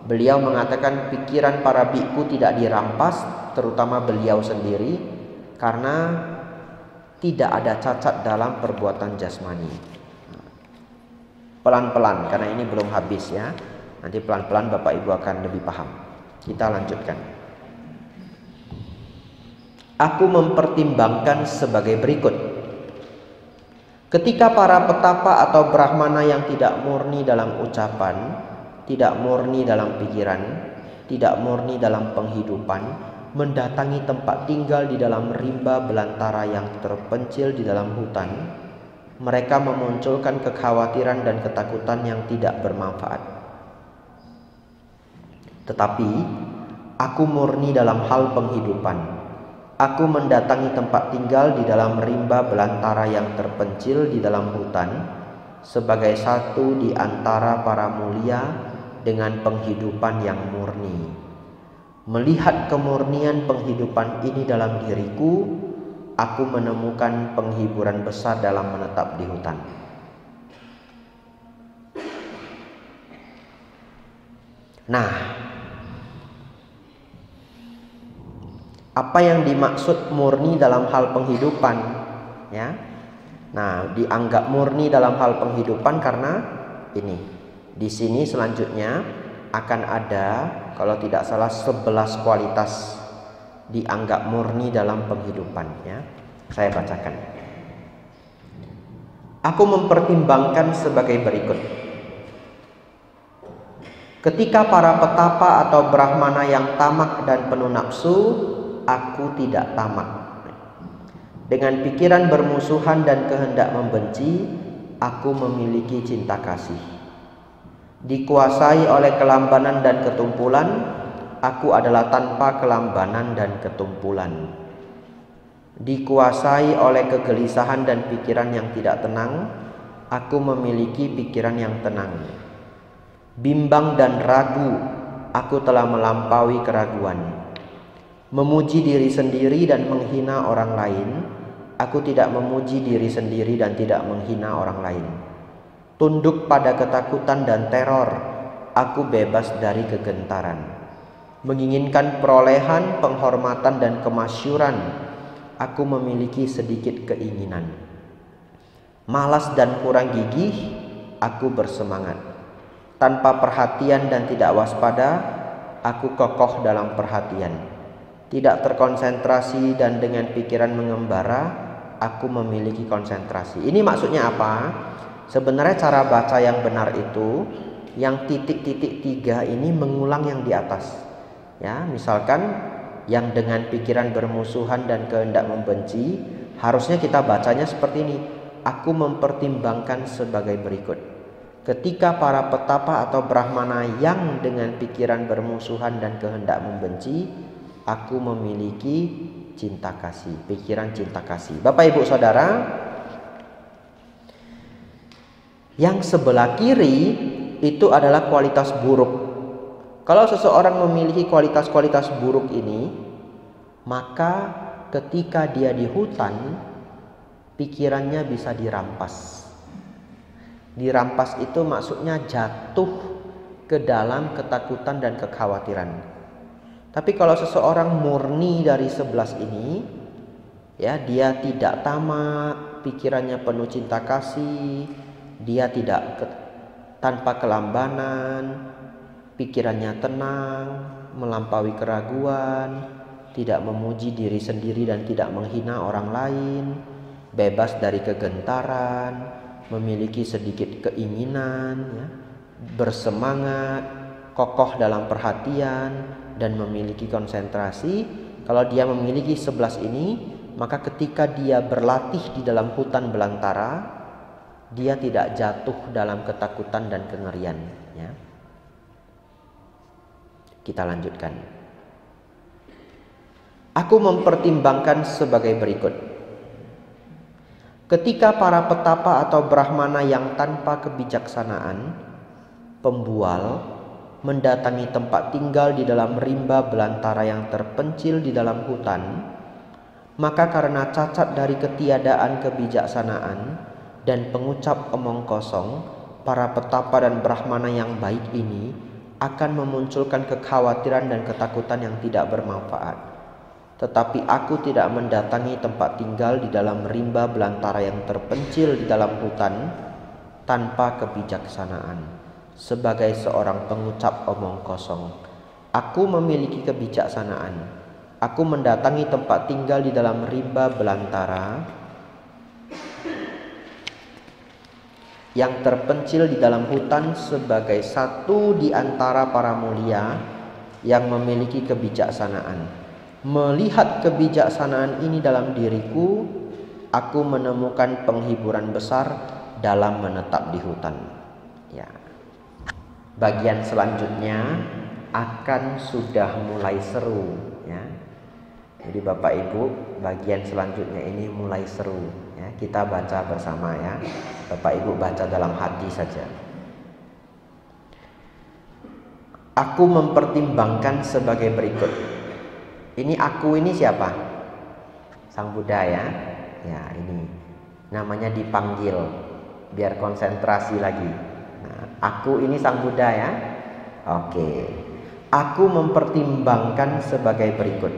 beliau mengatakan pikiran para biku tidak dirampas, terutama beliau sendiri, karena tidak ada cacat dalam perbuatan jasmani. Pelan-pelan, karena ini belum habis ya. Nanti pelan-pelan Bapak Ibu akan lebih paham. Kita lanjutkan. Aku mempertimbangkan sebagai berikut. Ketika para petapa atau brahmana yang tidak murni dalam ucapan, tidak murni dalam pikiran, tidak murni dalam penghidupan, mendatangi tempat tinggal di dalam rimba belantara yang terpencil di dalam hutan, mereka memunculkan kekhawatiran dan ketakutan yang tidak bermanfaat. Tetapi aku murni dalam hal penghidupan. Aku mendatangi tempat tinggal di dalam rimba belantara yang terpencil di dalam hutan sebagai satu di antara para mulia dengan penghidupan yang murni. Melihat kemurnian penghidupan ini dalam diriku, aku menemukan penghiburan besar dalam menetap di hutan. Nah, apa yang dimaksud murni dalam hal penghidupan? Ya, Nah, dianggap murni dalam hal penghidupan karena ini. Di sini selanjutnya akan ada, kalau tidak salah, 11 kualitas dianggap murni dalam penghidupan, ya. Saya bacakan. Aku mempertimbangkan sebagai berikut. Ketika para petapa atau brahmana yang tamak dan penuh nafsu, aku tidak tamak. Dengan pikiran bermusuhan dan kehendak membenci, aku memiliki cinta kasih. Dikuasai oleh kelambanan dan ketumpulan, aku adalah tanpa kelambanan dan ketumpulan. Dikuasai oleh kegelisahan dan pikiran yang tidak tenang, aku memiliki pikiran yang tenang. Bimbang dan ragu, aku telah melampaui keraguan. Memuji diri sendiri dan menghina orang lain, aku tidak memuji diri sendiri dan tidak menghina orang lain. Tunduk pada ketakutan dan teror, aku bebas dari kegentaran. Menginginkan perolehan, penghormatan dan kemasyhuran, aku memiliki sedikit keinginan. Malas dan kurang gigih, aku bersemangat. Tanpa perhatian dan tidak waspada, aku kokoh dalam perhatian. Tidak terkonsentrasi dan dengan pikiran mengembara, aku memiliki konsentrasi. Ini maksudnya apa? Sebenarnya cara baca yang benar itu, yang titik-titik 3 ini mengulang yang di atas. Ya, misalkan yang dengan pikiran bermusuhan dan kehendak membenci, harusnya kita bacanya seperti ini. Aku mempertimbangkan sebagai berikut. Ketika para petapa atau brahmana yang dengan pikiran bermusuhan dan kehendak membenci, aku memiliki cinta kasih, pikiran cinta kasih. Bapak Ibu Saudara, yang sebelah kiri itu adalah kualitas buruk. Kalau seseorang memiliki kualitas-kualitas buruk ini, maka ketika dia di hutan, pikirannya bisa dirampas. Dirampas itu maksudnya jatuh ke dalam ketakutan dan kekhawatiran. Tapi kalau seseorang murni dari 11 ini, ya, dia tidak tamak, pikirannya penuh cinta kasih, dia tidak tanpa kelambanan, pikirannya tenang, melampaui keraguan, tidak memuji diri sendiri dan tidak menghina orang lain, bebas dari kegentaran, memiliki sedikit keinginan, ya, bersemangat, kokoh dalam perhatian, dan memiliki konsentrasi. Kalau dia memiliki 11 ini, maka ketika dia berlatih di dalam hutan belantara, dia tidak jatuh dalam ketakutan dan kengerian, ya. Kita lanjutkan. Aku mempertimbangkan sebagai berikut. Ketika para petapa atau brahmana yang tanpa kebijaksanaan, pembual, mendatangi tempat tinggal di dalam rimba belantara yang terpencil di dalam hutan, maka karena cacat dari ketiadaan kebijaksanaan dan pengucap omong kosong, para petapa dan brahmana yang baik ini akan memunculkan kekhawatiran dan ketakutan yang tidak bermanfaat. Tetapi aku tidak mendatangi tempat tinggal di dalam rimba belantara yang terpencil di dalam hutan tanpa kebijaksanaan. Sebagai seorang pengucap omong kosong, aku memiliki kebijaksanaan. Aku mendatangi tempat tinggal di dalam rimba belantara yang terpencil di dalam hutan sebagai satu di antara para mulia yang memiliki kebijaksanaan. Melihat kebijaksanaan ini dalam diriku, aku menemukan penghiburan besar dalam menetap di hutan. Ya. Bagian selanjutnya akan sudah mulai seru, ya. Jadi Bapak Ibu, bagian selanjutnya ini mulai seru, ya. Kita baca bersama, ya. Bapak Ibu baca dalam hati saja. Aku mempertimbangkan sebagai berikut. Ini aku ini siapa? Sang Buddha, ya. Ya, ini namanya dipanggil biar konsentrasi lagi. Aku ini Sang Buddha, ya. Oke. Aku mempertimbangkan sebagai berikut.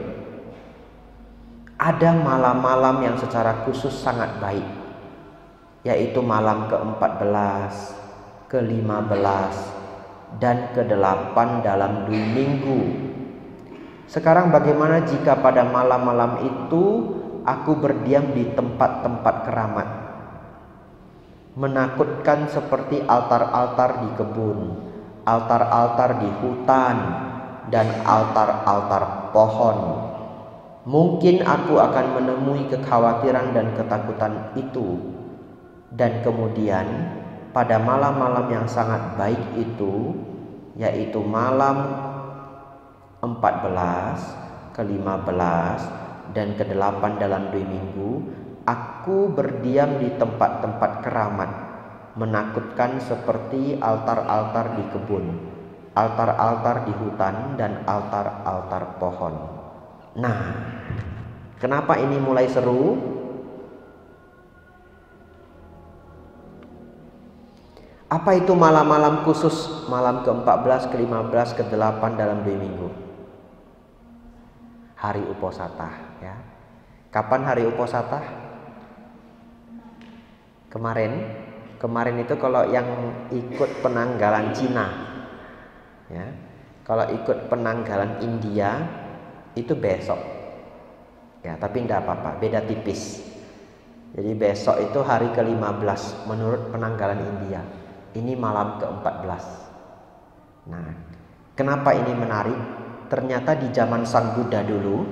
Ada malam-malam yang secara khusus sangat baik. yaitu malam ke-14, ke-15, dan ke-8 dalam 2 minggu. Sekarang bagaimana jika pada malam-malam itu aku berdiam di tempat-tempat keramat, menakutkan seperti altar-altar di kebun, altar-altar di hutan, dan altar-altar pohon. Mungkin aku akan menemui kekhawatiran dan ketakutan itu. Dan kemudian pada malam-malam yang sangat baik itu, yaitu malam 14, ke-15, dan ke-8 dalam 2 minggu, aku berdiam di tempat-tempat keramat, menakutkan seperti altar-altar di kebun, altar-altar di hutan, dan altar-altar pohon. Nah, kenapa ini mulai seru? Apa itu malam-malam khusus? Malam ke-14, ke-15, ke-8 dalam 2 minggu. Hari Uposatah, ya. Kapan hari Uposatah? Kemarin itu kalau yang ikut penanggalan Cina, ya. Kalau ikut penanggalan India itu besok, ya. Tapi tidak apa-apa, beda tipis. Jadi besok itu hari ke-15 menurut penanggalan India. Ini malam ke-14. Nah, kenapa ini menarik? Ternyata di zaman Sang Buddha dulu,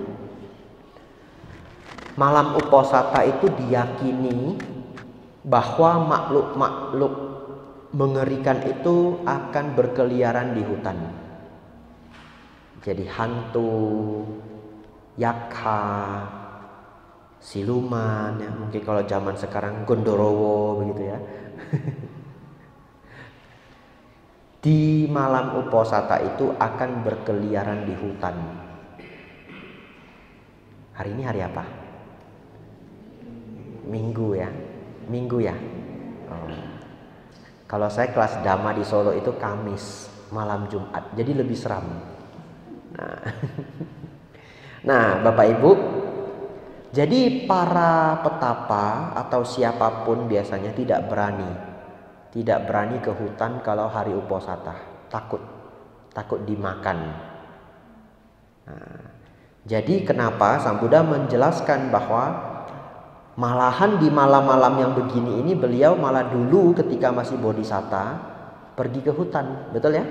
malam Uposatha itu diyakini bahwa makhluk-makhluk mengerikan itu akan berkeliaran di hutan. Jadi hantu, yakha, siluman, ya, mungkin kalau zaman sekarang gondorowo begitu ya. Di malam Uposatha itu akan berkeliaran di hutan. Hari ini hari apa? Minggu ya. Oh. Kalau saya kelas Dhamma di Solo itu Kamis, malam Jumat. Jadi lebih seram. Nah, Bapak Ibu, jadi para petapa atau siapapun biasanya tidak berani ke hutan kalau hari Uposatha, takut dimakan. Nah, jadi kenapa Sang Buddha menjelaskan bahwa malahan di malam-malam yang begini ini beliau malah dulu ketika masih bodhisatta pergi ke hutan, betul ya?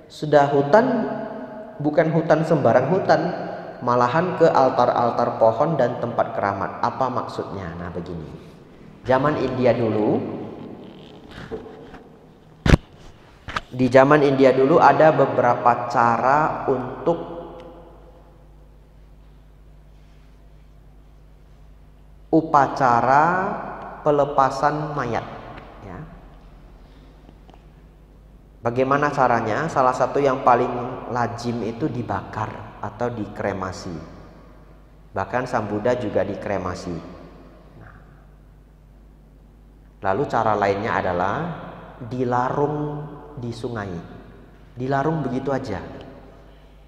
Sudah hutan, bukan hutan sembarang hutan, malahan ke altar-altar pohon dan tempat keramat. Apa maksudnya? Nah begini, zaman India dulu, di zaman India dulu ada beberapa cara untuk upacara pelepasan mayat, ya. Bagaimana caranya? Salah satu yang paling lazim itu dibakar atau dikremasi. Bahkan Sang Buddha juga dikremasi. Lalu cara lainnya adalah dilarung di sungai, dilarung begitu aja.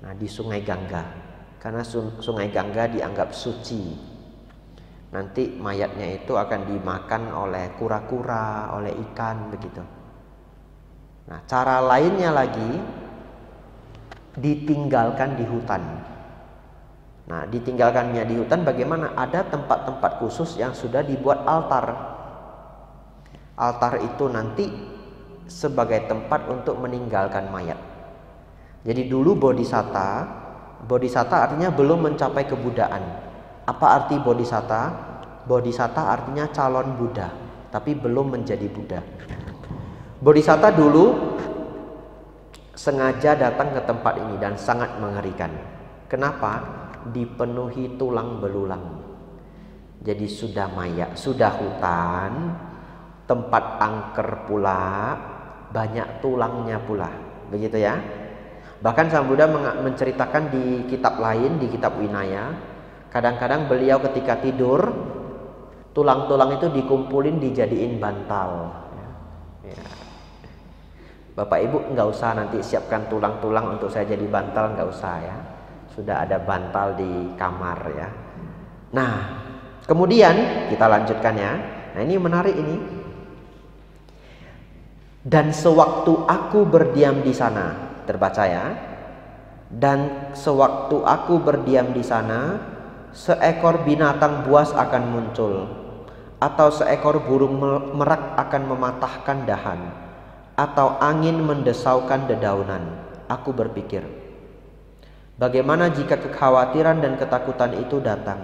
Nah, di Sungai Gangga, karena Sungai Gangga dianggap suci. Nanti mayatnya itu akan dimakan oleh kura-kura, oleh ikan begitu. Nah, cara lainnya lagi ditinggalkan di hutan. Nah, ditinggalkannya di hutan bagaimana? Ada tempat-tempat khusus yang sudah dibuat altar. Altar itu nanti sebagai tempat untuk meninggalkan mayat. Jadi dulu bodhisatta artinya belum mencapai kebuddhaan. Apa arti bodhisatta? Bodhisatta artinya calon Buddha, tapi belum menjadi Buddha. Bodhisatta dulu sengaja datang ke tempat ini dan sangat mengerikan. Kenapa? Dipenuhi tulang belulang. Jadi sudah mayat, sudah hutan, tempat angker pula, banyak tulangnya pula, begitu ya. Bahkan Sang Buddha menceritakan di kitab lain, di kitab Vinaya, kadang-kadang beliau ketika tidur, tulang-tulang itu dikumpulin dijadiin bantal. Ya. Bapak Ibu nggak usah nanti siapkan tulang-tulang untuk saya jadi bantal, nggak usah ya. Sudah ada bantal di kamar ya. Nah, kemudian kita lanjutkan ya. Nah, ini menarik ini. Dan sewaktu aku berdiam di sana, terbaca ya. Dan sewaktu aku berdiam di sana, seekor binatang buas akan muncul, atau seekor burung merak akan mematahkan dahan, atau angin mendesaukan dedaunan. Aku berpikir, bagaimana jika kekhawatiran dan ketakutan itu datang?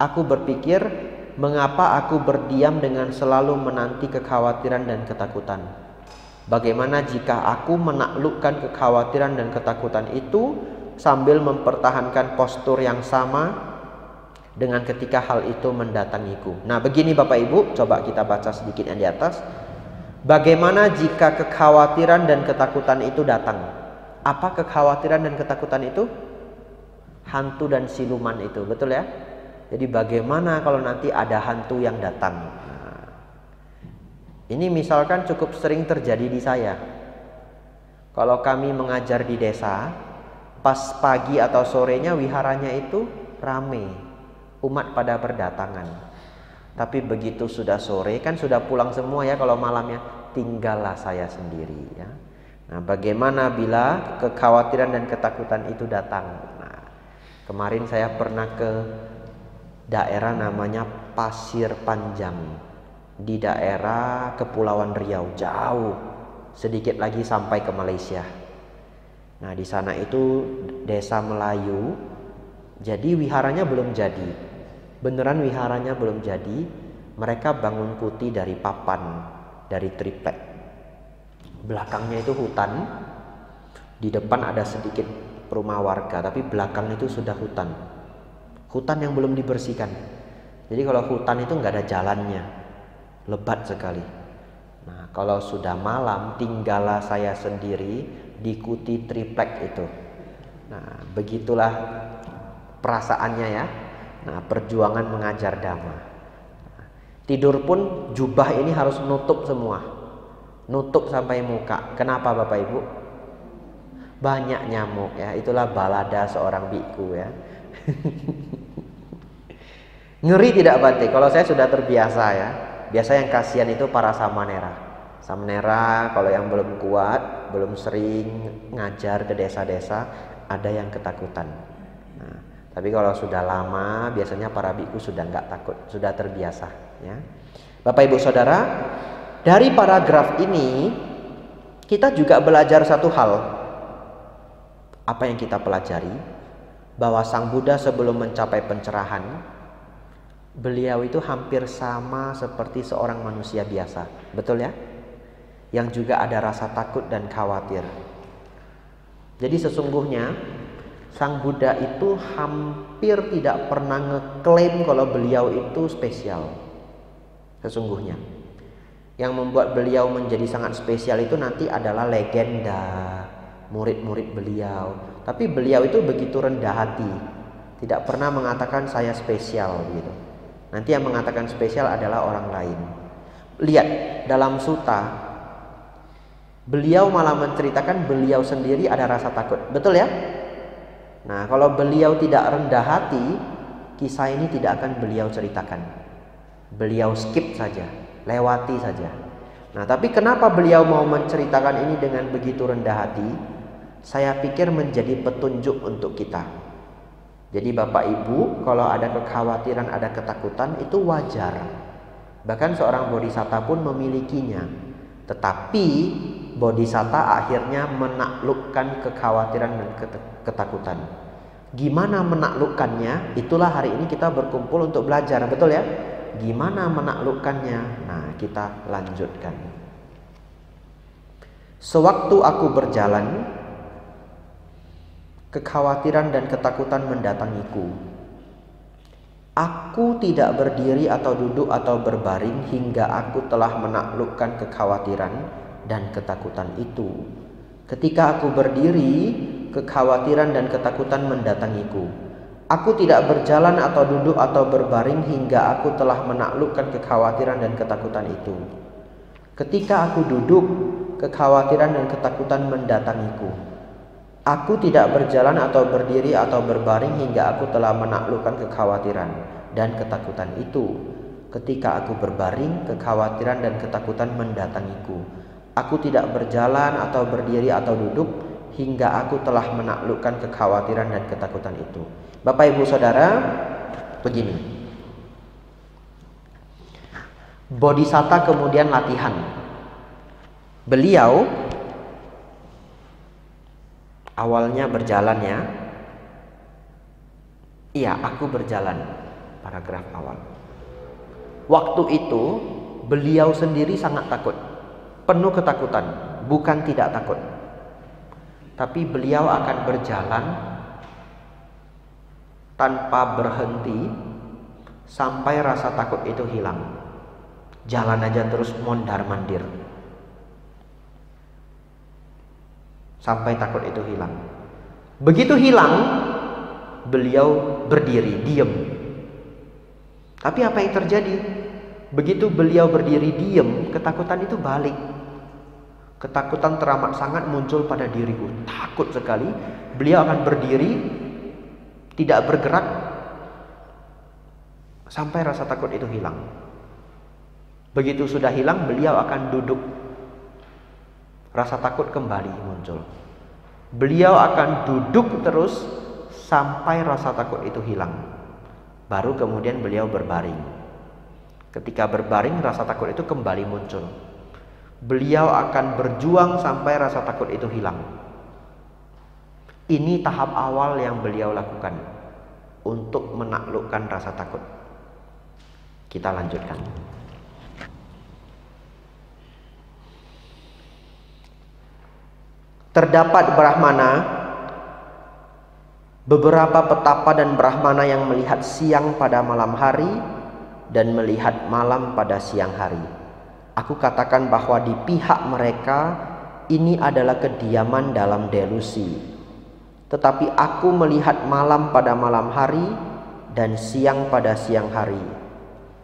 Aku berpikir, mengapa aku berdiam dengan selalu menanti kekhawatiran dan ketakutan? Bagaimana jika aku menaklukkan kekhawatiran dan ketakutan itu sambil mempertahankan postur yang sama dengan ketika hal itu mendatangiku? Nah, begini Bapak Ibu, coba kita baca sedikit yang di atas. Bagaimana jika kekhawatiran dan ketakutan itu datang? Apa kekhawatiran dan ketakutan itu? Hantu dan siluman itu, betul ya? Jadi bagaimana kalau nanti ada hantu yang datang? Ini misalkan cukup sering terjadi di saya. Kalau kami mengajar di desa, pas pagi atau sorenya wiharanya itu rame, umat pada berdatangan. Tapi begitu sudah sore, kan sudah pulang semua ya kalau malamnya, tinggallah saya sendiri ya. Nah, bagaimana bila kekhawatiran dan ketakutan itu datang? Nah, kemarin saya pernah ke daerah namanya Pasir Panjang, di daerah Kepulauan Riau, jauh, sedikit lagi sampai ke Malaysia. Nah, di sana itu desa Melayu, jadi wiharanya belum jadi, beneran wiharanya belum jadi. Mereka bangun kuti dari papan, dari triplek. Belakangnya itu hutan, di depan ada sedikit rumah warga, tapi belakang itu sudah hutan. Hutan yang belum dibersihkan. Jadi kalau hutan itu nggak ada jalannya, lebat sekali. Nah, kalau sudah malam, tinggallah saya sendiri di kuti triplek itu. Nah, begitulah perasaannya ya. Nah, perjuangan mengajar dhamma. Tidur pun jubah ini harus nutup semua, nutup sampai muka. Kenapa Bapak Ibu? Banyak nyamuk ya. Itulah balada seorang biku ya. Ngeri tidak Bante? Kalau saya sudah terbiasa ya. Biasa yang kasihan itu para samanera. Samanera kalau yang belum kuat, belum sering ngajar ke desa-desa, ada yang ketakutan. Nah, tapi kalau sudah lama, biasanya para biku sudah nggak takut, sudah terbiasa. Ya. Bapak Ibu Saudara, dari paragraf ini kita juga belajar satu hal. Apa yang kita pelajari? Bahwa Sang Buddha sebelum mencapai pencerahan, beliau itu hampir sama seperti seorang manusia biasa, betul ya? Yang juga ada rasa takut dan khawatir. Jadi sesungguhnya Sang Buddha itu hampir tidak pernah ngeklaim kalau beliau itu spesial. Sesungguhnya yang membuat beliau menjadi sangat spesial itu nanti adalah legenda murid-murid beliau. Tapi beliau itu begitu rendah hati, tidak pernah mengatakan saya spesial gitu. Nanti yang mengatakan spesial adalah orang lain. Lihat dalam sutta, beliau malah menceritakan beliau sendiri ada rasa takut, betul ya? Nah, kalau beliau tidak rendah hati, kisah ini tidak akan beliau ceritakan. Beliau skip saja, lewati saja. Nah, tapi kenapa beliau mau menceritakan ini dengan begitu rendah hati? Saya pikir menjadi petunjuk untuk kita. Jadi Bapak Ibu, kalau ada kekhawatiran, ada ketakutan, itu wajar. Bahkan seorang bodhisatta pun memilikinya. Tetapi bodhisatta akhirnya menaklukkan kekhawatiran dan ketakutan. Gimana menaklukkannya? Itulah hari ini kita berkumpul untuk belajar, betul ya? Gimana menaklukkannya? Nah, kita lanjutkan. Sewaktu aku berjalan, kekhawatiran dan ketakutan mendatangiku. Aku tidak berdiri atau duduk atau berbaring hingga aku telah menaklukkan kekhawatiran dan ketakutan itu. Ketika aku berdiri, kekhawatiran dan ketakutan mendatangiku. Aku tidak berjalan atau duduk atau berbaring hingga aku telah menaklukkan kekhawatiran dan ketakutan itu. Ketika aku duduk, kekhawatiran dan ketakutan mendatangiku. Aku tidak berjalan atau berdiri atau berbaring hingga aku telah menaklukkan kekhawatiran dan ketakutan itu. Ketika aku berbaring, kekhawatiran dan ketakutan mendatangiku. Aku tidak berjalan atau berdiri atau duduk hingga aku telah menaklukkan kekhawatiran dan ketakutan itu. Bapak Ibu Saudara, begini. Bodhisatta kemudian latihan. Beliau awalnya berjalan ya. Iya, aku berjalan. Paragraf awal. Waktu itu beliau sendiri sangat takut, penuh ketakutan, bukan tidak takut. Tapi beliau akan berjalan tanpa berhenti sampai rasa takut itu hilang. Jalan aja terus mondar-mandir sampai takut itu hilang. Begitu hilang, beliau berdiri, diam. Tapi apa yang terjadi? Begitu beliau berdiri diam, ketakutan itu balik. Ketakutan teramat sangat muncul pada diriku. Takut sekali. Beliau akan berdiri, tidak bergerak sampai rasa takut itu hilang. Begitu sudah hilang, beliau akan duduk. Rasa takut kembali muncul. Beliau akan duduk terus sampai rasa takut itu hilang. Baru kemudian beliau berbaring. Ketika berbaring, rasa takut itu kembali muncul. Beliau akan berjuang sampai rasa takut itu hilang. Ini tahap awal yang beliau lakukan untuk menaklukkan rasa takut. Kita lanjutkan. Terdapat Brahmana, beberapa petapa dan Brahmana yang melihat siang pada malam hari dan melihat malam pada siang hari. Aku katakan bahwa di pihak mereka ini adalah kediaman dalam delusi. Tetapi aku melihat malam pada malam hari dan siang pada siang hari.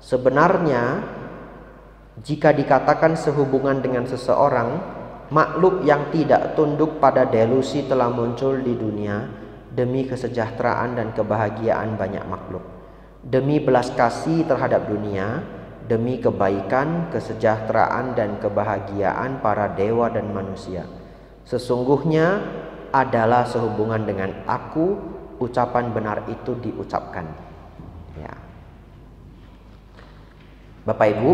Sebenarnya, jika dikatakan sehubungan dengan seseorang, makhluk yang tidak tunduk pada delusi telah muncul di dunia demi kesejahteraan dan kebahagiaan banyak makhluk, demi belas kasih terhadap dunia, demi kebaikan, kesejahteraan dan kebahagiaan para dewa dan manusia. Sesungguhnya adalah sehubungan dengan aku, ucapan benar itu diucapkan. Ya. Bapak Ibu,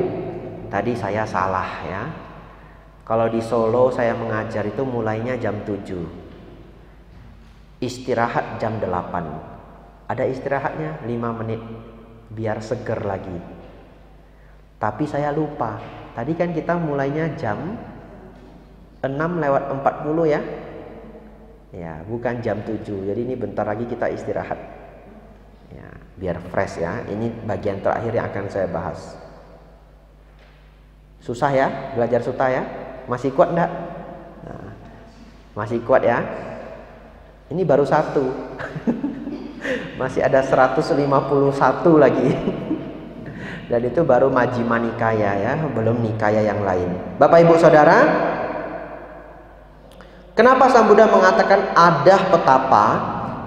tadi saya salah ya. Kalau di Solo saya mengajar itu mulainya jam 7. Istirahat jam 8. Ada istirahatnya 5 menit biar seger lagi. Tapi saya lupa. Tadi kan kita mulainya jam 6:40 ya. Ya, bukan jam 7. Jadi ini bentar lagi kita istirahat. Ya, biar fresh ya. Ini bagian terakhir yang akan saya bahas. Susah ya? Belajar suta ya? Masih kuat enggak? Nah, masih kuat ya? Ini baru 1. Masih ada 151 lagi. Dan itu baru Majjhima Nikaya ya, belum Nikaya yang lain. Bapak Ibu Saudara, kenapa Sang Buddha mengatakan ada petapa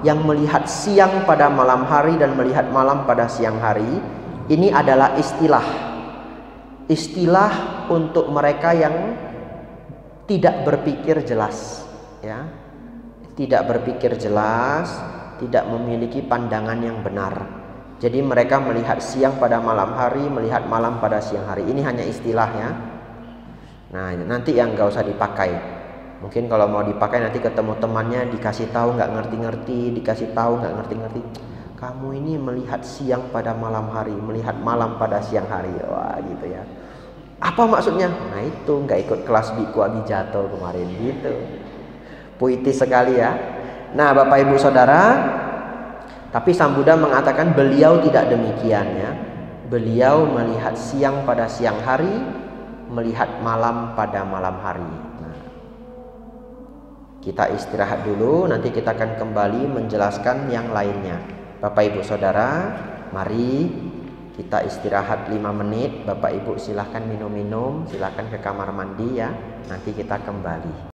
yang melihat siang pada malam hari dan melihat malam pada siang hari? Ini adalah istilah untuk mereka yang tidak berpikir jelas ya. Tidak berpikir jelas, tidak memiliki pandangan yang benar. Jadi mereka melihat siang pada malam hari, melihat malam pada siang hari. Ini hanya istilahnya. Nah, nanti yang gak usah dipakai. Mungkin kalau mau dipakai nanti ketemu temannya dikasih tahu nggak ngerti-ngerti, dikasih tahu nggak ngerti-ngerti. Kamu ini melihat siang pada malam hari, melihat malam pada siang hari. Wah, gitu ya. Apa maksudnya? Nah, itu nggak ikut kelas Biku Abijato kemarin gitu. Puitis sekali ya. Nah, Bapak Ibu Saudara, tapi Sang Buddha mengatakan beliau tidak demikian ya. Beliau melihat siang pada siang hari, melihat malam pada malam hari. Nah, kita istirahat dulu, nanti kita akan kembali menjelaskan yang lainnya. Bapak Ibu Saudara, mari kita istirahat 5 menit. Bapak Ibu silahkan minum-minum, silahkan ke kamar mandi ya. Nanti kita kembali.